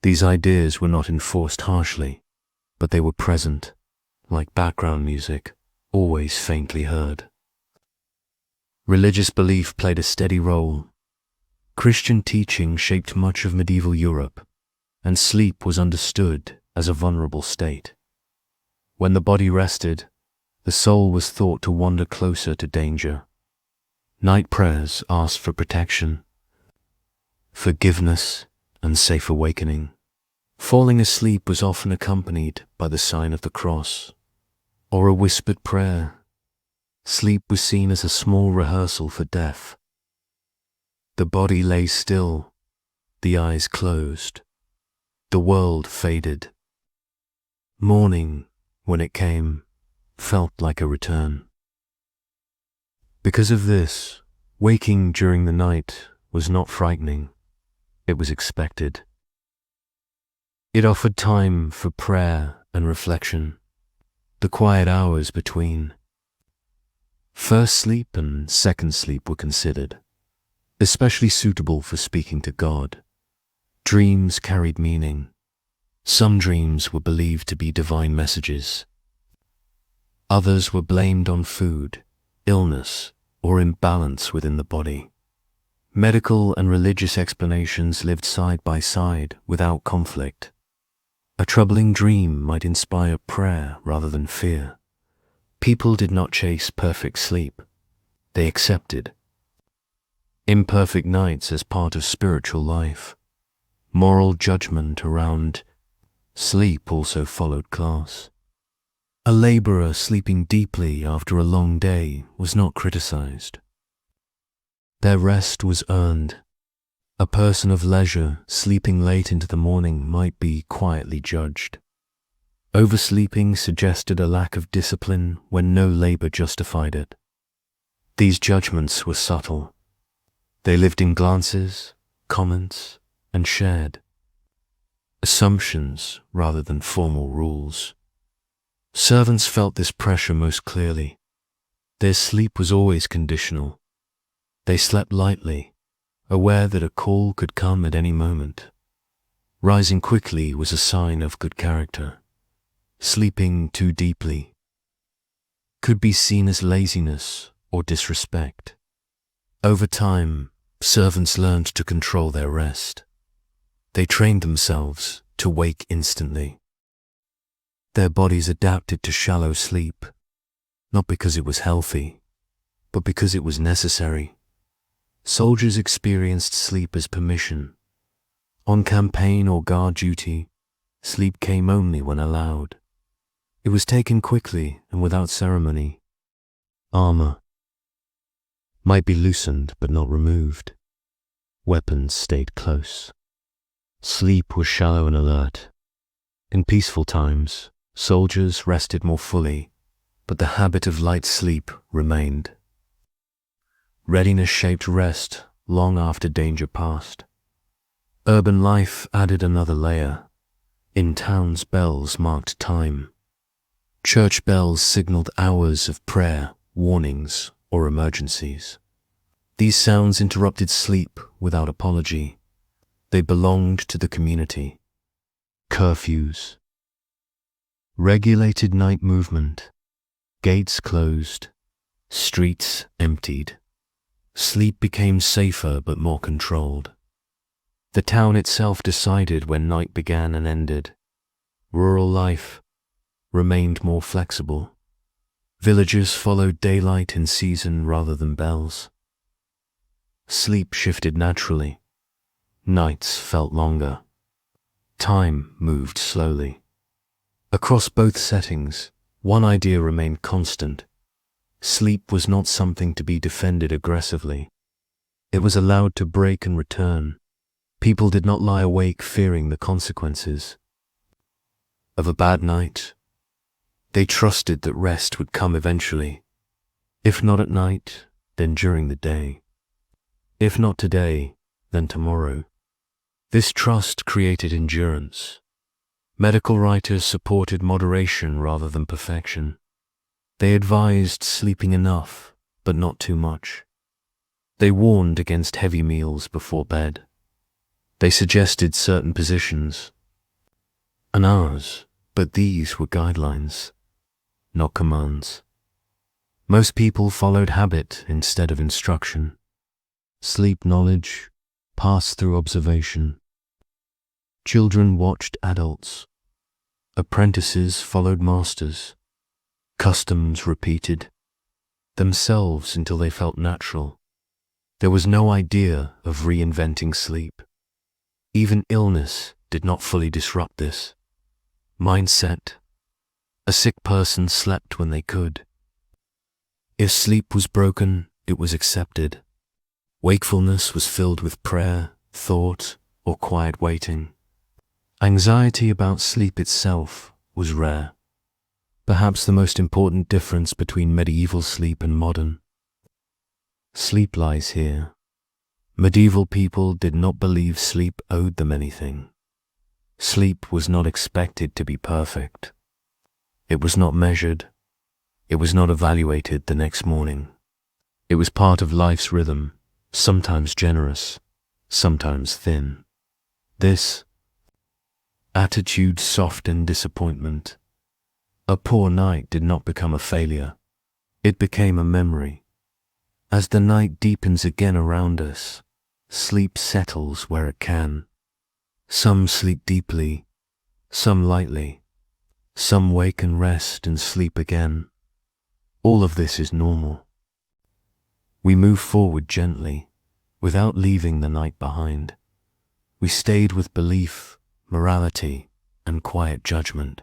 These ideas were not enforced harshly. but they were present, like background music, always faintly heard. Religious belief played a steady role. Christian teaching shaped much of medieval Europe, and sleep was understood as a vulnerable state. When the body rested, the soul was thought to wander closer to danger. Night prayers asked for protection, forgiveness, and safe awakening. Falling asleep was often accompanied by the sign of the cross, or a whispered prayer. Sleep was seen as a small rehearsal for death. The body lay still, the eyes closed. The world faded. Morning, when it came, felt like a return. Because of this, waking during the night was not frightening. It was expected. It offered time for prayer and reflection, the quiet hours between. First sleep and second sleep were considered, especially suitable for speaking to God. Dreams carried meaning. Some dreams were believed to be divine messages. Others were blamed on food, illness, or imbalance within the body. Medical and religious explanations lived side by side without conflict. A troubling dream might inspire prayer rather than fear. People did not chase perfect sleep. They accepted imperfect nights as part of spiritual life. Moral judgment around sleep also followed class. A laborer sleeping deeply after a long day was not criticized. Their rest was earned. A person of leisure sleeping late into the morning might be quietly judged. Oversleeping suggested a lack of discipline when no labor justified it. These judgments were subtle. They lived in glances, comments, and shared assumptions rather than formal rules. Servants felt this pressure most clearly. Their sleep was always conditional. They slept lightly, aware that a call could come at any moment. Rising quickly was a sign of good character. Sleeping too deeply could be seen as laziness or disrespect. Over time, servants learned to control their rest. They trained themselves to wake instantly. Their bodies adapted to shallow sleep, not because it was healthy, but because it was necessary. Soldiers experienced sleep as permission. On campaign or guard duty, sleep came only when allowed. It was taken quickly and without ceremony. Armor might be loosened but not removed. Weapons stayed close. Sleep was shallow and alert. In peaceful times, soldiers rested more fully, but the habit of light sleep remained. Readiness shaped rest long after danger passed. Urban life added another layer. In towns, bells marked time. Church bells signaled hours of prayer, warnings, or emergencies. These sounds interrupted sleep without apology. They belonged to the community. Curfews regulated night movement. Gates closed. Streets emptied. Sleep became safer but more controlled. The town itself decided when night began and ended. Rural life remained more flexible. Villagers followed daylight in season rather than bells. Sleep shifted naturally. Nights felt longer. Time moved slowly. Across both settings, one idea remained constant. Sleep was not something to be defended aggressively. It was allowed to break and return. People did not lie awake fearing the consequences of a bad night. They trusted that rest would come eventually. If not at night, then during the day. If not today, then tomorrow. This trust created endurance. Medical writers supported moderation rather than perfection. They advised sleeping enough, but not too much. They warned against heavy meals before bed. They suggested certain positions. And ours, But these were guidelines, not commands. Most people followed habit instead of instruction. Sleep knowledge passed through observation. Children watched adults. Apprentices followed masters. Customs repeated themselves until they felt natural. There was no idea of reinventing sleep. Even illness did not fully disrupt this. Mindset. A sick person slept when they could. If sleep was broken, it was accepted. Wakefulness was filled with prayer, thought, or quiet waiting. Anxiety about sleep itself was rare. Perhaps the most important difference between medieval sleep and modern. Sleep lies here. Medieval people did not believe sleep owed them anything. Sleep was not expected to be perfect. It was not measured. It was not evaluated the next morning. It was part of life's rhythm, sometimes generous, sometimes thin. This attitude softened disappointment. A poor night did not become a failure. It became a memory. As the night deepens again around us, sleep settles where it can. Some sleep deeply, some lightly. Some wake and rest and sleep again. All of this is normal. We move forward gently, without leaving the night behind. We stayed with belief, morality, and quiet judgment.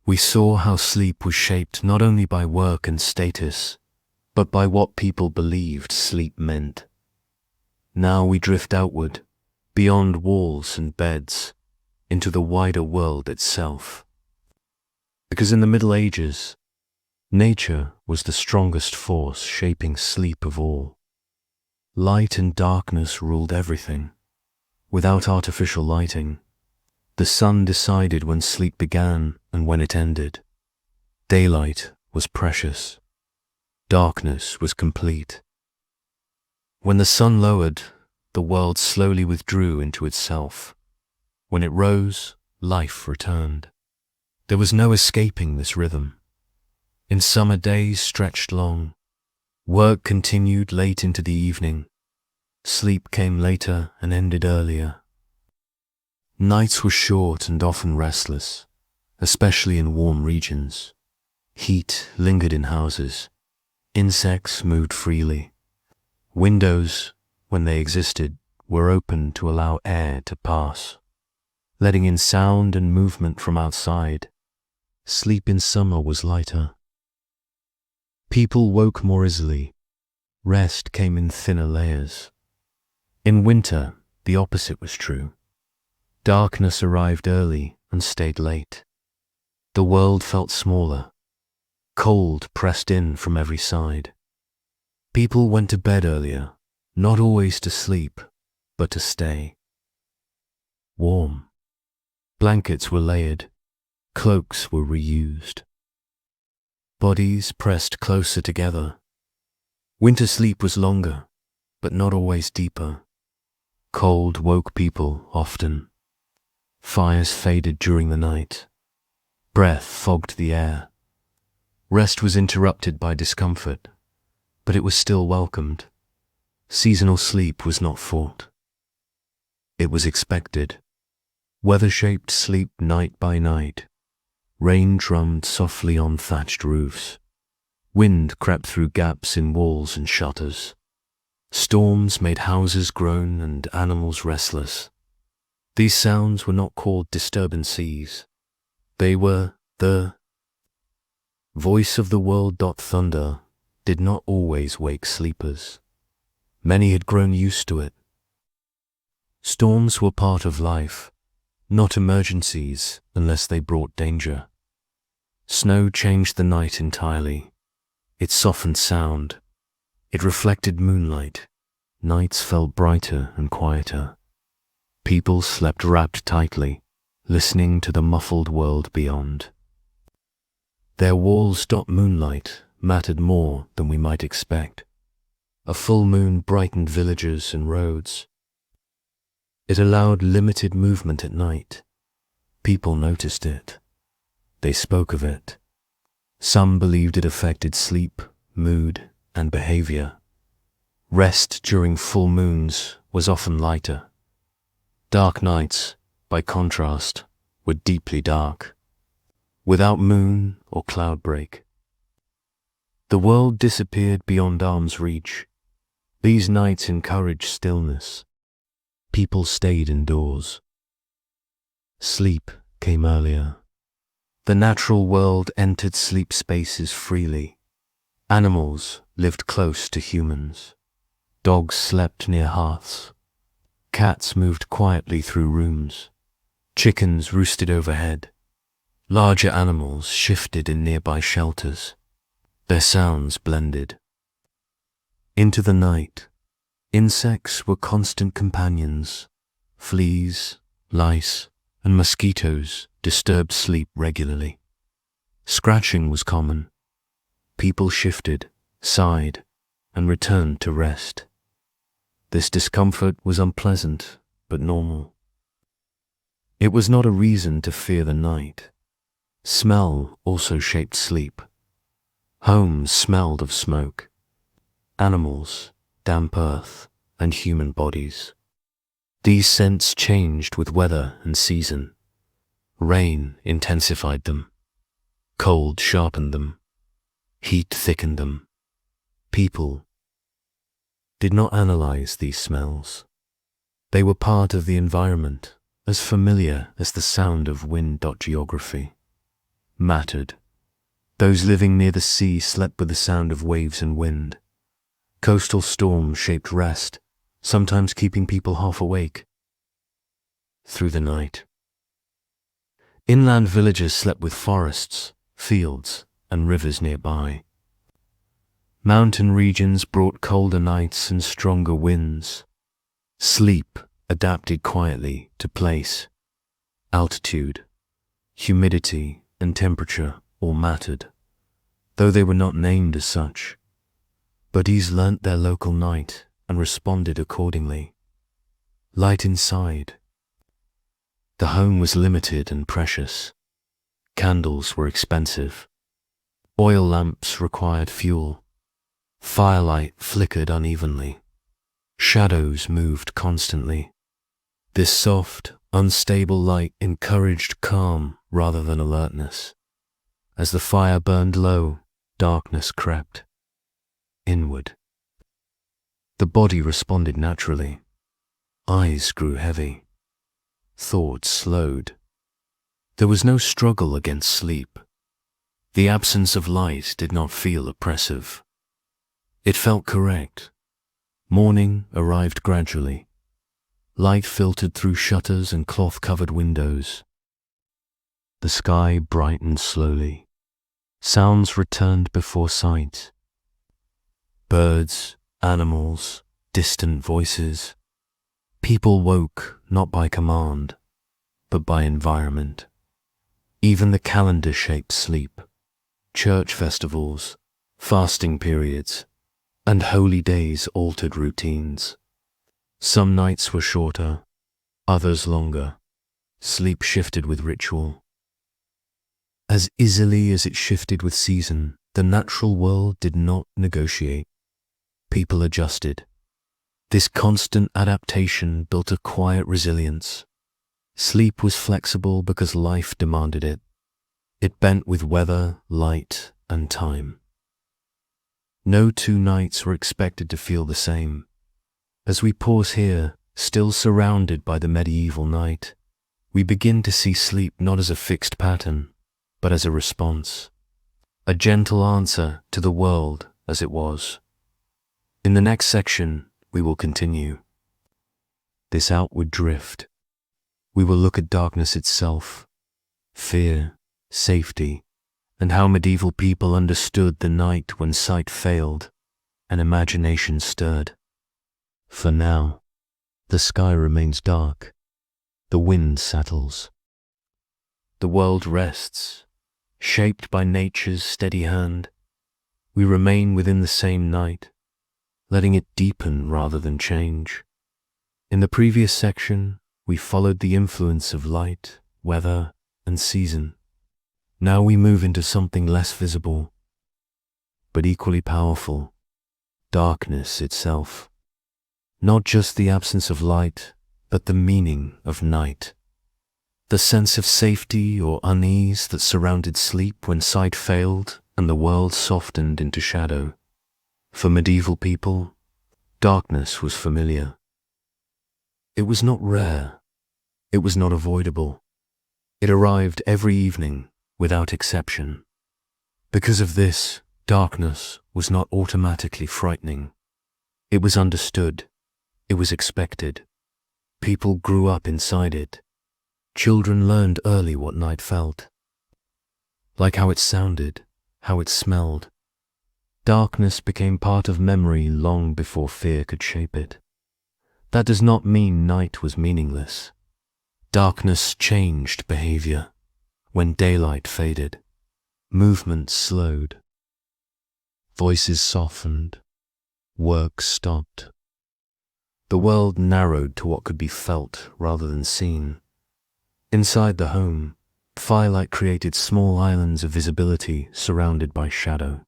We saw how sleep was shaped not only by work and status, but by what people believed sleep meant. Now we drift outward, beyond walls and beds, into the wider world itself. Because in the Middle Ages, nature was the strongest force shaping sleep of all. Light and darkness ruled everything. Without artificial lighting, the sun decided when sleep began and when it ended. Daylight was precious. Darkness was complete. When the sun lowered, the world slowly withdrew into itself. When it rose, life returned. There was no escaping this rhythm. In summer days stretched long. Work continued late into the evening. Sleep came later and ended earlier. Nights were short and often restless, especially in warm regions. Heat lingered in houses. Insects moved freely. Windows, when they existed, were open to allow air to pass, letting in sound and movement from outside. Sleep in summer was lighter. People woke more easily. Rest came in thinner layers. In winter, the opposite was true. Darkness arrived early and stayed late. The world felt smaller. Cold pressed in from every side. People went to bed earlier, not always to sleep, but to stay. Warm. Blankets were layered. Cloaks were reused. Bodies pressed closer together. Winter sleep was longer, but not always deeper. Cold woke people often. Fires faded during the night. Breath fogged the air. Rest was interrupted by discomfort, but it was still welcomed. Seasonal sleep was not fought. It was expected. Weather-shaped sleep night by night. Rain drummed softly on thatched roofs. Wind crept through gaps in walls and shutters. Storms made houses groan and animals restless. These sounds were not called disturbances. They were the voice of the world. Thunder did not always wake sleepers. Many had grown used to it. Storms were part of life, not emergencies unless they brought danger. Snow changed the night entirely. It softened sound. It reflected moonlight. Nights felt brighter and quieter. People slept wrapped tightly, listening to the muffled world beyond. Their walls. Moonlight mattered more than we might expect. A full moon brightened villages and roads. It allowed limited movement at night. People noticed it. they spoke of it. Some believed it affected sleep, mood, and behavior. Rest during full moons was often lighter. Dark nights, by contrast, were deeply dark, without moon or cloud break. The world disappeared beyond arm's reach. These nights encouraged stillness. People stayed indoors. Sleep came earlier. The natural world entered sleep spaces freely. Animals lived close to humans. Dogs slept near hearths. Cats moved quietly through rooms. Chickens roosted overhead. Larger animals shifted in nearby shelters. Their sounds blended. Into the night, insects were constant companions. Fleas, lice, and mosquitoes disturbed sleep regularly. Scratching was common. People shifted, sighed, and returned to rest. This discomfort was unpleasant, but normal. It was not a reason to fear the night. Smell also shaped sleep. Homes smelled of smoke. Animals, damp earth, and human bodies. These scents changed with weather and season. Rain intensified them. Cold sharpened them. Heat thickened them. People did not analyze these smells. They were part of the environment, as familiar as the sound of wind. Geography mattered. Those living near the sea slept with the sound of waves and wind. Coastal storms shaped rest, sometimes keeping people half awake through the night. Inland villages slept with forests, fields, and rivers nearby. Mountain regions brought colder nights and stronger winds. Sleep adapted quietly to place. Altitude, humidity, and temperature all mattered, though they were not named as such. Buddies learnt their local night and responded accordingly. Light inside. The home was limited and precious. Candles were expensive. Oil lamps required fuel. Firelight flickered unevenly. Shadows moved constantly. This soft, unstable light encouraged calm rather than alertness. As the fire burned low, darkness crept inward. The body responded naturally. Eyes grew heavy. Thoughts slowed. There was no struggle against sleep. The absence of light did not feel oppressive. It felt correct. Morning arrived gradually. Light filtered through shutters and cloth-covered windows. The sky brightened slowly. Sounds returned before sight. Birds, animals, distant voices. People woke not by command, but by environment. Even the calendar shaped sleep. Church festivals, fasting periods, and holy days altered routines. Some nights were shorter, others longer. Sleep shifted with ritual. As easily as it shifted with season, the natural world did not negotiate. People adjusted. This constant adaptation built a quiet resilience. Sleep was flexible because life demanded it. It bent with weather, light, and time. No two nights were expected to feel the same. As we pause here, still surrounded by the medieval night, we begin to see sleep not as a fixed pattern, but as a response, a gentle answer to the world as it was. In the next section, we will continue this outward drift. We will look at darkness itself, fear, safety, and how medieval people understood the night when sight failed and imagination stirred. For now, the sky remains dark, the wind settles. The world rests, shaped by nature's steady hand. We remain within the same night, letting it deepen rather than change. In the previous section, we followed the influence of light, weather, and season. Now we move into something less visible, but equally powerful: darkness itself. Not just the absence of light, but the meaning of night. The sense of safety or unease that surrounded sleep when sight failed and the world softened into shadow. For medieval people, darkness was familiar. It was not rare. It was not avoidable. It arrived every evening, without exception. Because of this, darkness was not automatically frightening. It was understood. It was expected. People grew up inside it. Children learned early what night felt. Like how it sounded, how it smelled. Darkness became part of memory long before fear could shape it. That does not mean night was meaningless. Darkness changed behavior. When daylight faded, movement slowed. Voices softened. Work stopped. The world narrowed to what could be felt rather than seen. Inside the home, firelight created small islands of visibility surrounded by shadow.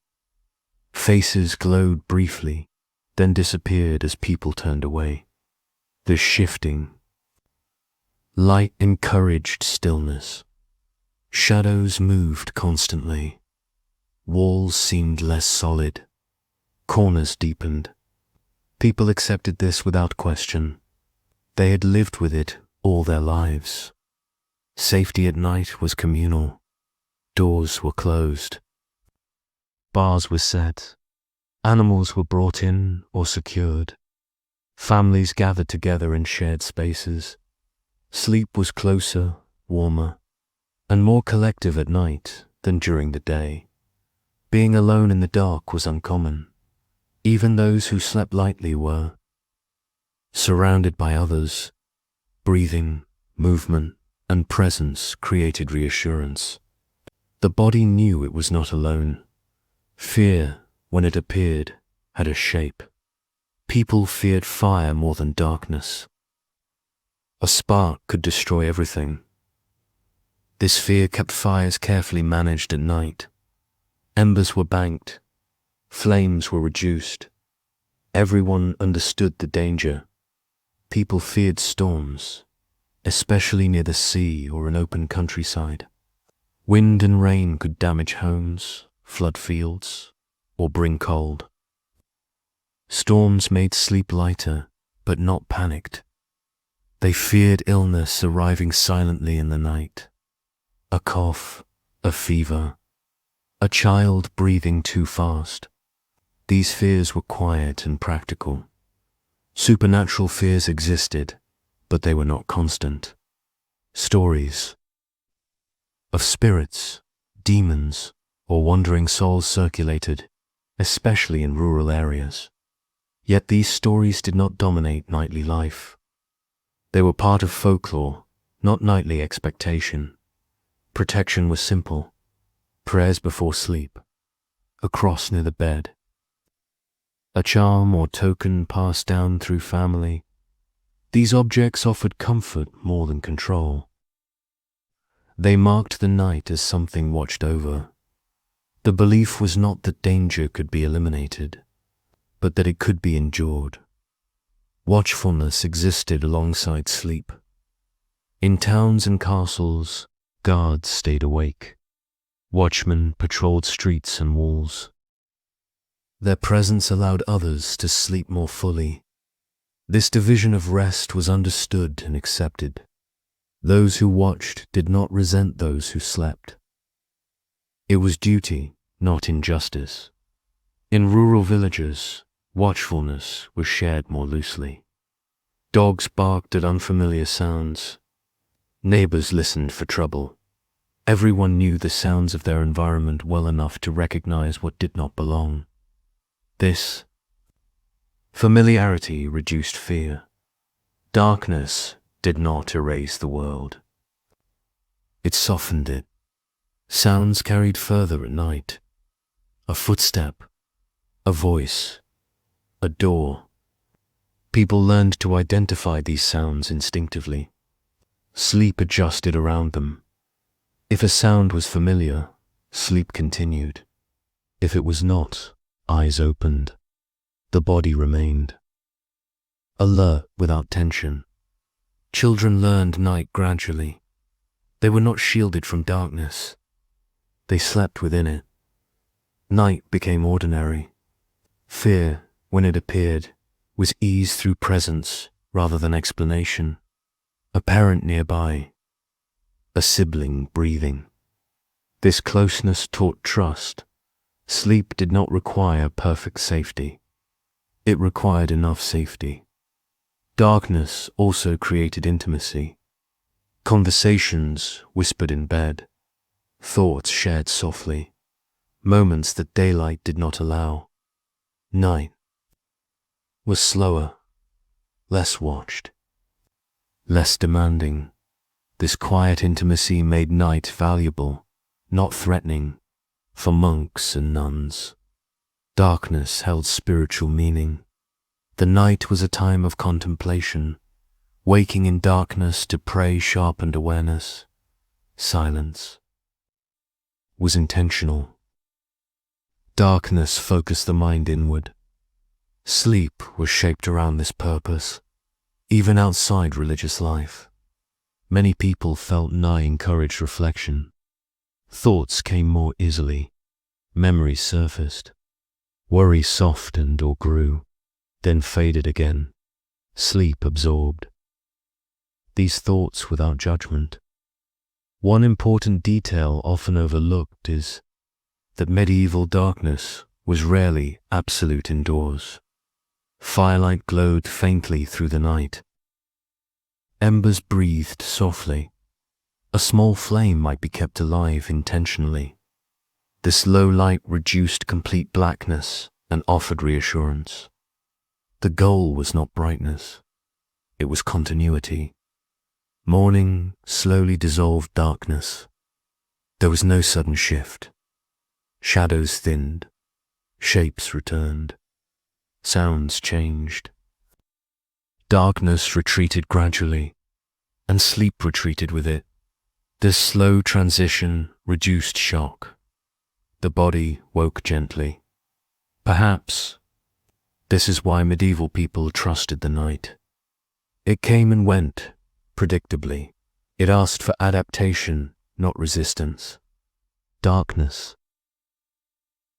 Faces glowed briefly, then disappeared as people turned away. The shifting light encouraged stillness. Shadows moved constantly. Walls seemed less solid. Corners deepened. People accepted this without question. They had lived with it all their lives. Safety at night was communal. Doors were closed. Bars were set. Animals were brought in or secured. Families gathered together in shared spaces. Sleep was closer, warmer, and more collective at night than during the day. Being alone in the dark was uncommon. Even those who slept lightly were. Surrounded by others, breathing, movement, and presence created reassurance. The body knew it was not alone. Fear, when it appeared, had a shape. People feared fire more than darkness. A spark could destroy everything. This fear kept fires carefully managed at night. Embers were banked. Flames were reduced. Everyone understood the danger. People feared storms, especially near the sea or an open countryside. Wind and rain could damage homes, flood fields, or bring cold. Storms made sleep lighter, but not panicked. They feared illness arriving silently in the night. A cough, a fever, a child breathing too fast. These fears were quiet and practical. Supernatural fears existed, but they were not constant. Stories of spirits, demons, or wandering souls circulated, especially in rural areas. Yet these stories did not dominate nightly life. They were part of folklore, not nightly expectation. Protection was simple: prayers before sleep, a cross near the bed, a charm or token passed down through family. These objects offered comfort more than control. They marked the night as something watched over. The belief was not that danger could be eliminated, but that it could be endured. Watchfulness existed alongside sleep. In towns and castles, guards stayed awake. Watchmen patrolled streets and walls. Their presence allowed others to sleep more fully. This division of rest was understood and accepted. Those who watched did not resent those who slept. It was duty, not injustice. In rural villages, watchfulness was shared more loosely. Dogs barked at unfamiliar sounds. Neighbors listened for trouble. Everyone knew the sounds of their environment well enough to recognize what did not belong. This familiarity reduced fear. Darkness did not erase the world. It softened it. Sounds carried further at night. A footstep, a voice, a door. People learned to identify these sounds instinctively. Sleep adjusted around them. If a sound was familiar, sleep continued. If it was not, eyes opened. The body remained alert without tension. Children learned night gradually. They were not shielded from darkness. They slept within it. Night became ordinary. Fear, when it appeared, was eased through presence rather than explanation. A parent nearby, a sibling breathing. This closeness taught trust. Sleep did not require perfect safety. It required enough safety. Darkness also created intimacy. Conversations whispered in bed. Thoughts shared softly. Moments that daylight did not allow. Night was slower, less watched, less demanding. This quiet intimacy made night valuable, not threatening, for monks and nuns. Darkness held spiritual meaning. The night was a time of contemplation. Waking in darkness to pray sharpened awareness. Silence was intentional. Darkness focused the mind inward. Sleep was shaped around this purpose, even outside religious life. Many people felt night encouraged reflection. Thoughts came more easily. Memories surfaced. Worry softened or grew, then faded again. Sleep absorbed these thoughts without judgment. One important detail often overlooked is that medieval darkness was rarely absolute indoors. Firelight glowed faintly through the night. Embers breathed softly. A small flame might be kept alive intentionally. This low light reduced complete blackness and offered reassurance. The goal was not brightness. It was continuity. Morning slowly dissolved darkness. There was no sudden shift. Shadows thinned. Shapes returned. Sounds changed. Darkness retreated gradually, and sleep retreated with it. This slow transition reduced shock. The body woke gently. Perhaps this is why medieval people trusted the night. It came and went, predictably. It asked for adaptation, not resistance. Darkness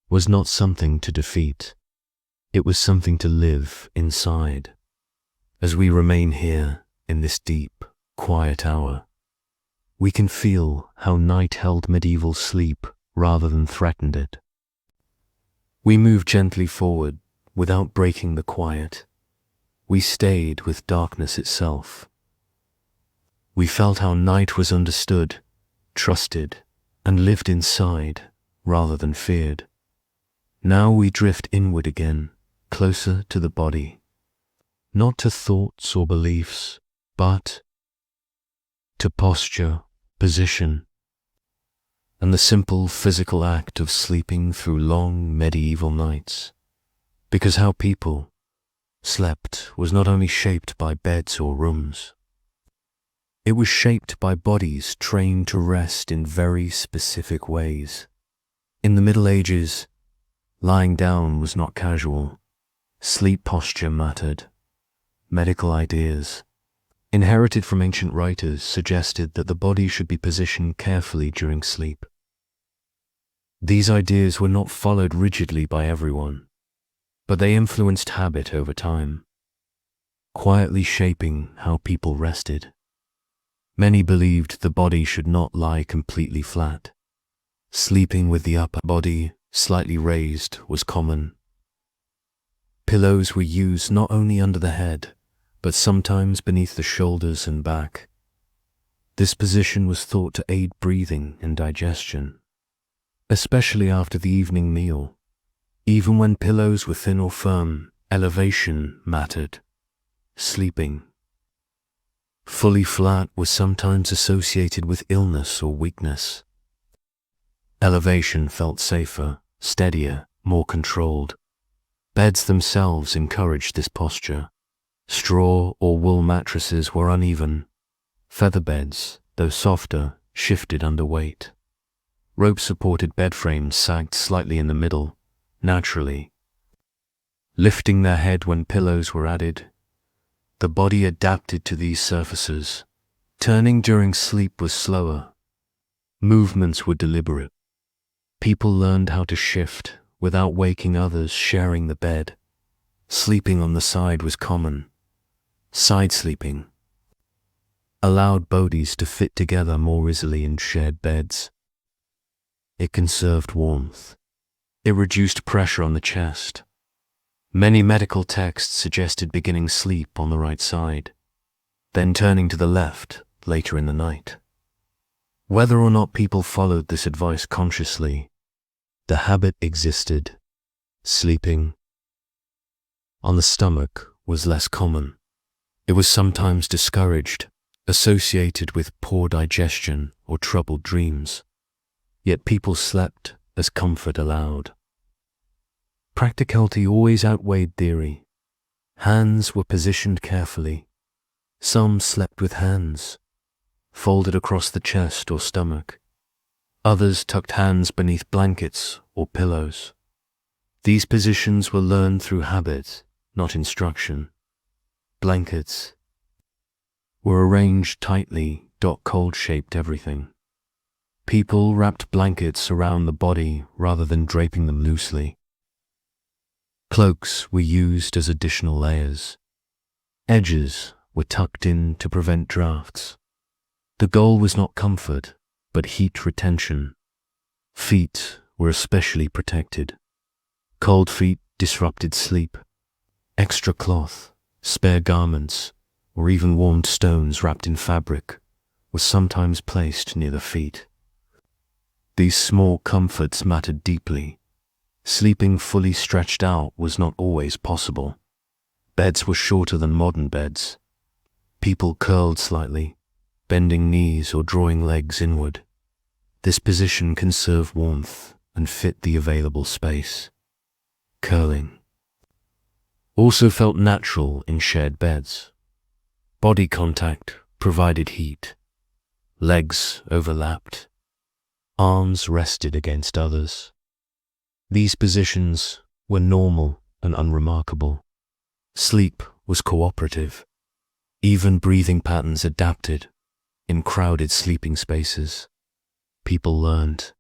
was not something to defeat. It was something to live inside. As we remain here in this deep, quiet hour, we can feel how night held medieval sleep rather than threatened it. We moved gently forward without breaking the quiet. We stayed with darkness itself. We felt how night was understood, trusted, and lived inside rather than feared. Now we drift inward again, closer to the body, not to thoughts or beliefs, but to posture, position, and the simple physical act of sleeping through long medieval nights. Because how people slept was not only shaped by beds or rooms. It was shaped by bodies trained to rest in very specific ways. In the Middle Ages, lying down was not casual. Sleep posture mattered. Medical ideas, inherited from ancient writers, suggested that the body should be positioned carefully during sleep. These ideas were not followed rigidly by everyone, but they influenced habit over time, quietly shaping how people rested. Many believed the body should not lie completely flat. Sleeping with the upper body slightly raised was common. Pillows were used not only under the head, but sometimes beneath the shoulders and back. This position was thought to aid breathing and digestion, especially after the evening meal. Even when pillows were thin or firm, elevation mattered. Sleeping fully flat was sometimes associated with illness or weakness. Elevation felt safer, steadier, more controlled. Beds themselves encouraged this posture. Straw or wool mattresses were uneven. Feather beds, though softer, shifted under weight. Rope-supported bed frames sagged slightly in the middle, naturally. Lifting their head when pillows were added, the body adapted to these surfaces. Turning during sleep was slower. Movements were deliberate. People learned how to shift without waking others sharing the bed. Sleeping on the side was common. Side sleeping allowed bodies to fit together more easily in shared beds. It conserved warmth. It reduced pressure on the chest. Many medical texts suggested beginning sleep on the right side, then turning to the left later in the night. Whether or not people followed this advice consciously, the habit existed. Sleeping on the stomach was less common. It was sometimes discouraged, associated with poor digestion or troubled dreams. Yet people slept as comfort allowed. Practicality always outweighed theory. Hands were positioned carefully. Some slept with hands, folded across the chest or stomach. Others tucked hands beneath blankets or pillows. These positions were learned through habit, not instruction. Blankets were arranged tightly. Cold shaped everything. People wrapped blankets around the body rather than draping them loosely. Cloaks were used as additional layers. Edges were tucked in to prevent drafts. The goal was not comfort, but heat retention. Feet were especially protected. Cold feet disrupted sleep. Extra cloth, spare garments, or even warmed stones wrapped in fabric were sometimes placed near the feet. These small comforts mattered deeply. Sleeping fully stretched out was not always possible. Beds were shorter than modern beds. People curled slightly, bending knees or drawing legs inward. This position conserved warmth and fit the available space. Curling also felt natural in shared beds. Body contact provided heat. Legs overlapped. Arms rested against others. These positions were normal and unremarkable. Sleep was cooperative. Even breathing patterns adapted. In crowded sleeping spaces, people learned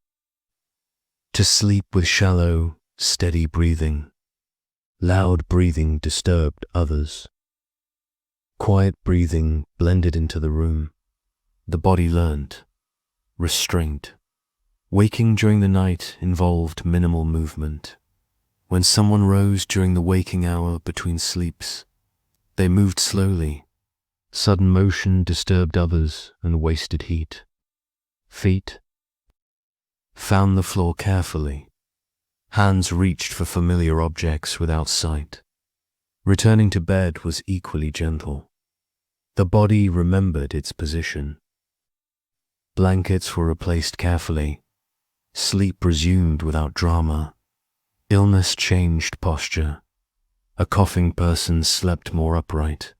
to sleep with shallow, steady breathing. Loud breathing disturbed others. Quiet breathing blended into the room. The body learned restraint. Waking during the night involved minimal movement. When someone rose during the waking hour between sleeps, they moved slowly. Sudden motion disturbed others and wasted heat. Feet found the floor carefully. Hands reached for familiar objects without sight. Returning to bed was equally gentle. The body remembered its position. Blankets were replaced carefully. Sleep resumed without drama. Illness changed posture. A coughing person slept more upright.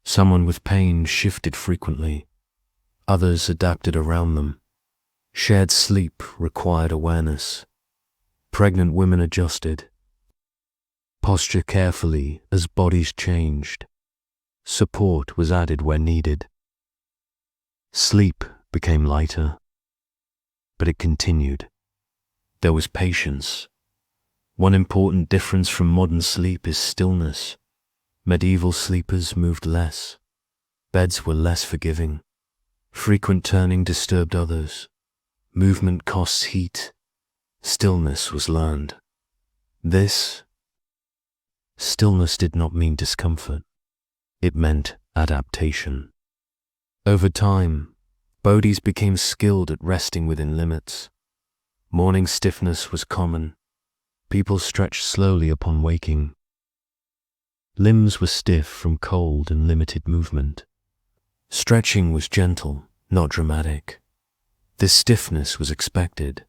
Someone with pain shifted frequently. Others adapted around them. Shared sleep required awareness. Pregnant women adjusted. Posture carefully as bodies changed. Support was added where needed. Sleep became lighter, but it continued. There was patience. One important difference from modern sleep is stillness. Medieval sleepers moved less. Beds were less forgiving. Frequent turning disturbed others. Movement costs heat. Stillness was learned. This stillness did not mean discomfort. It meant adaptation. Over time, bodies became skilled at resting within limits. Morning stiffness was common. People stretched slowly upon waking. Limbs were stiff from cold and limited movement. Stretching was gentle, not dramatic. This stiffness was expected.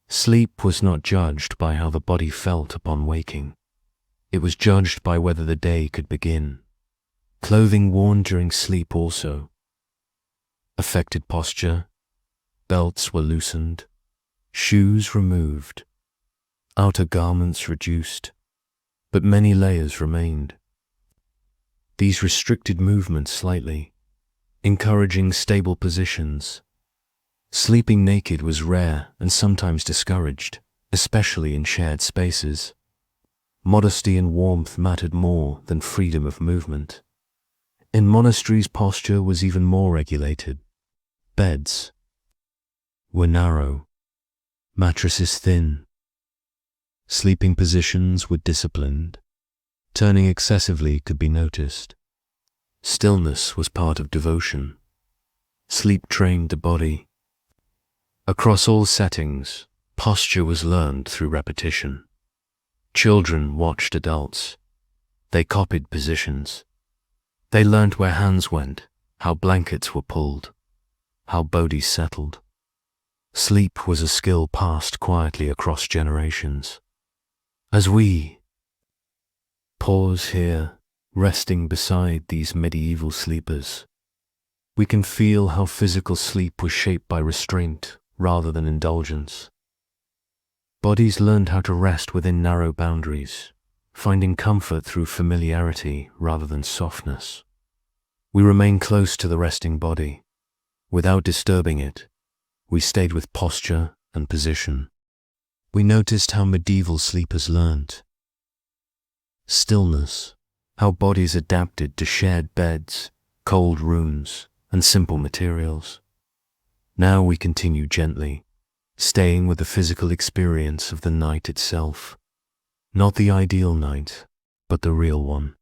Sleep was not judged by how the body felt upon waking. It was judged by whether the day could begin. Clothing worn during sleep also affected posture, Belts were loosened, shoes removed, outer garments reduced, but many layers remained. These restricted movement slightly, encouraging stable positions. Sleeping naked was rare and sometimes discouraged, especially in shared spaces. Modesty and warmth mattered more than freedom of movement. In monasteries, posture was even more regulated. Beds were narrow, mattresses thin. Sleeping positions were disciplined. Turning excessively could be noticed. Stillness was part of devotion. Sleep trained the body. Across all settings, posture was learned through repetition. Children watched adults. They copied positions. They learned where hands went, how blankets were pulled, how bodies settled. Sleep was a skill passed quietly across generations. As we pause here, resting beside these medieval sleepers, we can feel how physical sleep was shaped by restraint rather than indulgence. Bodies learned how to rest within narrow boundaries, finding comfort through familiarity rather than softness. We remain close to the resting body. Without disturbing it, we stayed with posture and position. We noticed how medieval sleepers learnt. Stillness, how bodies adapted to shared beds, cold rooms, and simple materials. Now we continue gently, staying with the physical experience of the night itself. Not the ideal night, but the real one.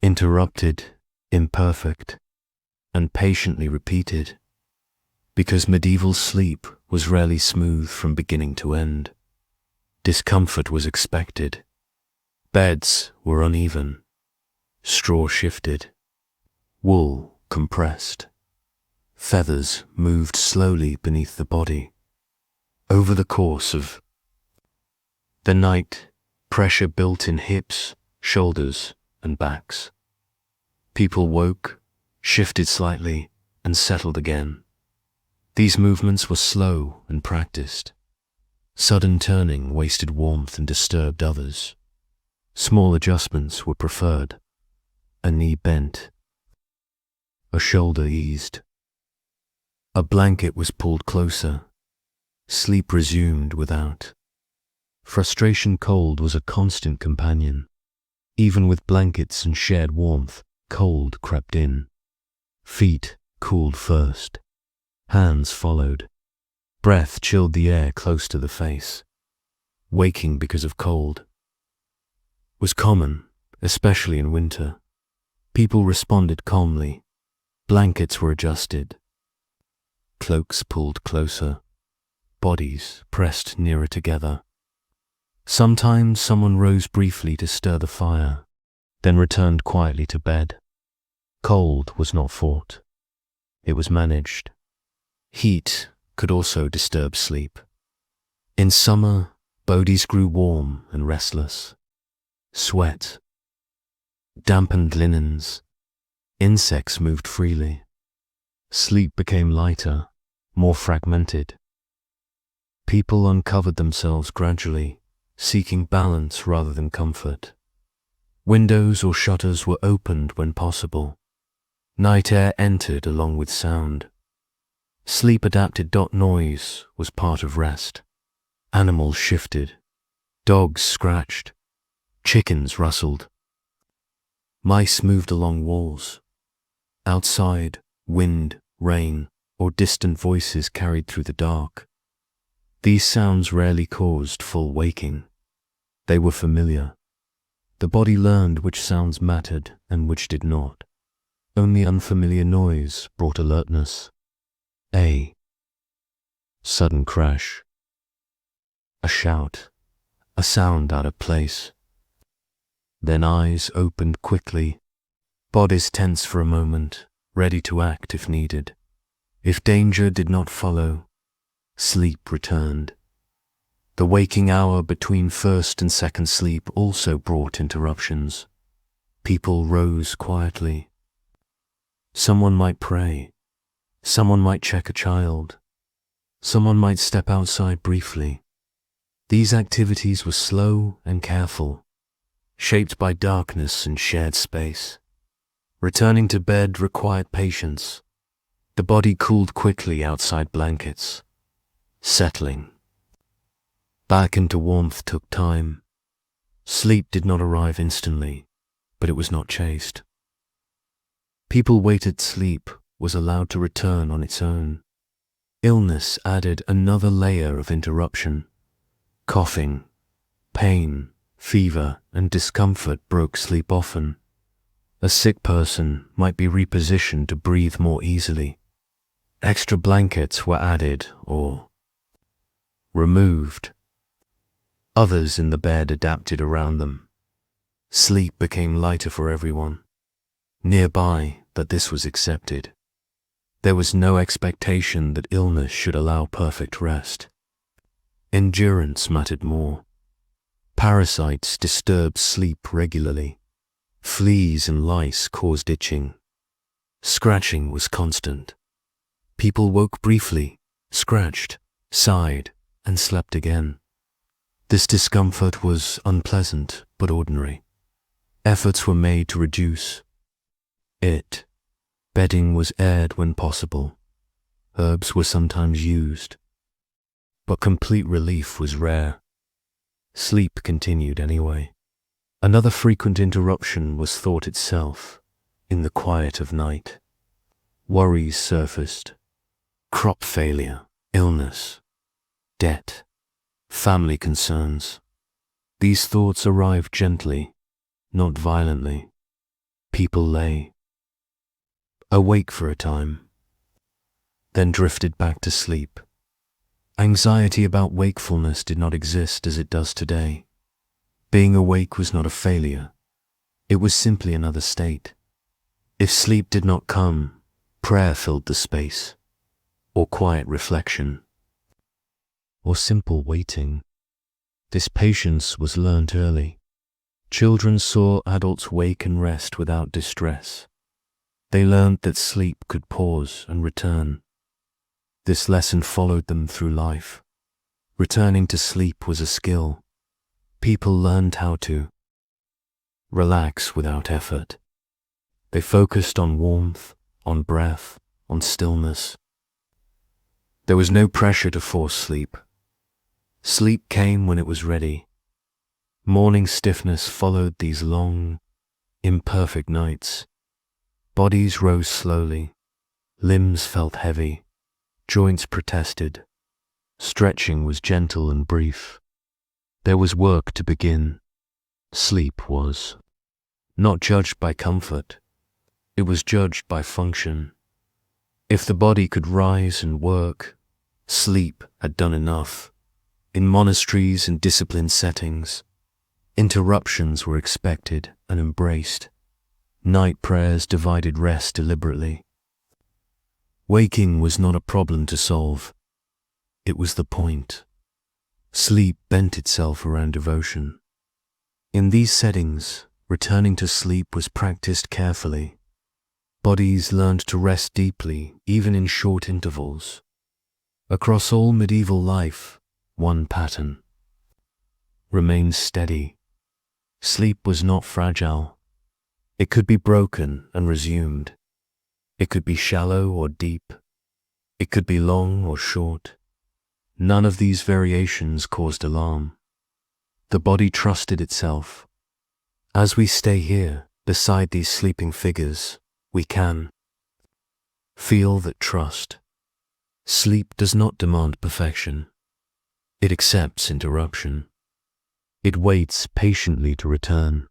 Interrupted, imperfect, and patiently repeated, because medieval sleep was rarely smooth from beginning to end. Discomfort was expected. Beds were uneven, straw shifted, wool compressed, feathers moved slowly beneath the body. Over the course of the night, pressure built in hips, shoulders, and backs. People woke, shifted slightly, and settled again. These movements were slow and practiced. Sudden turning wasted warmth and disturbed others. Small adjustments were preferred. A knee bent. A shoulder eased. A blanket was pulled closer. Sleep resumed without. Frustration cold was a constant companion. Even with blankets and shared warmth, cold crept in. Feet cooled first. Hands followed. Breath chilled the air close to the face. Waking because of cold was common, especially in winter. People responded calmly. Blankets were adjusted. Cloaks pulled closer. Bodies pressed nearer together. Sometimes someone rose briefly to stir the fire, then returned quietly to bed. Cold was not fought. It was managed. Heat could also disturb sleep. In summer, bodies grew warm and restless. Sweat dampened linens. Insects moved freely. Sleep became lighter, more fragmented. People uncovered themselves gradually, seeking balance rather than comfort. Windows or shutters were opened when possible. Night air entered along with sound. Sleep-adapted noise was part of rest. Animals shifted. Dogs scratched. Chickens rustled. Mice moved along walls. Outside, wind, rain, or distant voices carried through the dark. These sounds rarely caused full waking. They were familiar. The body learned which sounds mattered and which did not. Only unfamiliar noise brought alertness. A sudden crash. A shout. A sound out of place. Then eyes opened quickly. Bodies tense for a moment, ready to act if needed. If danger did not follow, sleep returned. The waking hour between first and second sleep also brought interruptions. People rose quietly. Someone might pray. Someone might check a child. Someone might step outside briefly. These activities were slow and careful, shaped by darkness and shared space. Returning to bed required patience. The body cooled quickly outside blankets. Settling back into warmth took time. Sleep did not arrive instantly, but it was not chased. People waited. Sleep was allowed to return on its own. Illness added another layer of interruption. Coughing, pain, fever, and discomfort broke sleep often. A sick person might be repositioned to breathe more easily. Extra blankets were added or removed. Others in the bed adapted around them. Sleep became lighter for everyone. Nearby, that this was accepted. There was no expectation that illness should allow perfect rest. Endurance mattered more. Parasites disturbed sleep regularly. Fleas and lice caused itching. Scratching was constant. People woke briefly, scratched, sighed, and slept again. This discomfort was unpleasant but ordinary. Efforts were made to reduce it. Bedding was aired when possible. Herbs were sometimes used, but complete relief was rare. Sleep continued anyway. Another frequent interruption was thought itself, in the quiet of night. Worries surfaced. Crop failure, illness, debt, family concerns. These thoughts arrived gently, not violently. People lay awake for a time, then drifted back to sleep. Anxiety about wakefulness did not exist as it does today. Being awake was not a failure. It was simply another state. If sleep did not come, prayer filled the space, or quiet reflection, or simple waiting. This patience was learnt early. Children saw adults wake and rest without distress. They learned that sleep could pause and return. This lesson followed them through life. Returning to sleep was a skill. People learned how to relax without effort. They focused on warmth, on breath, on stillness. There was no pressure to force sleep. Sleep came when it was ready. Morning stiffness followed these long, imperfect nights. Bodies rose slowly. Limbs felt heavy. Joints protested. Stretching was gentle and brief. There was work to begin. Sleep was not judged by comfort. It was judged by function. If the body could rise and work, sleep had done enough. In monasteries and disciplined settings, interruptions were expected and embraced. Night prayers divided rest deliberately. Waking was not a problem to solve. It was the point. Sleep bent itself around devotion. In these settings, returning to sleep was practiced carefully. Bodies learned to rest deeply, even in short intervals. Across all medieval life, one pattern remained steady. Sleep was not fragile. It could be broken and resumed. It could be shallow or deep. It could be long or short. None of these variations caused alarm. The body trusted itself. As we stay here, beside these sleeping figures, we can feel that trust. Sleep does not demand perfection. It accepts interruption. It waits patiently to return.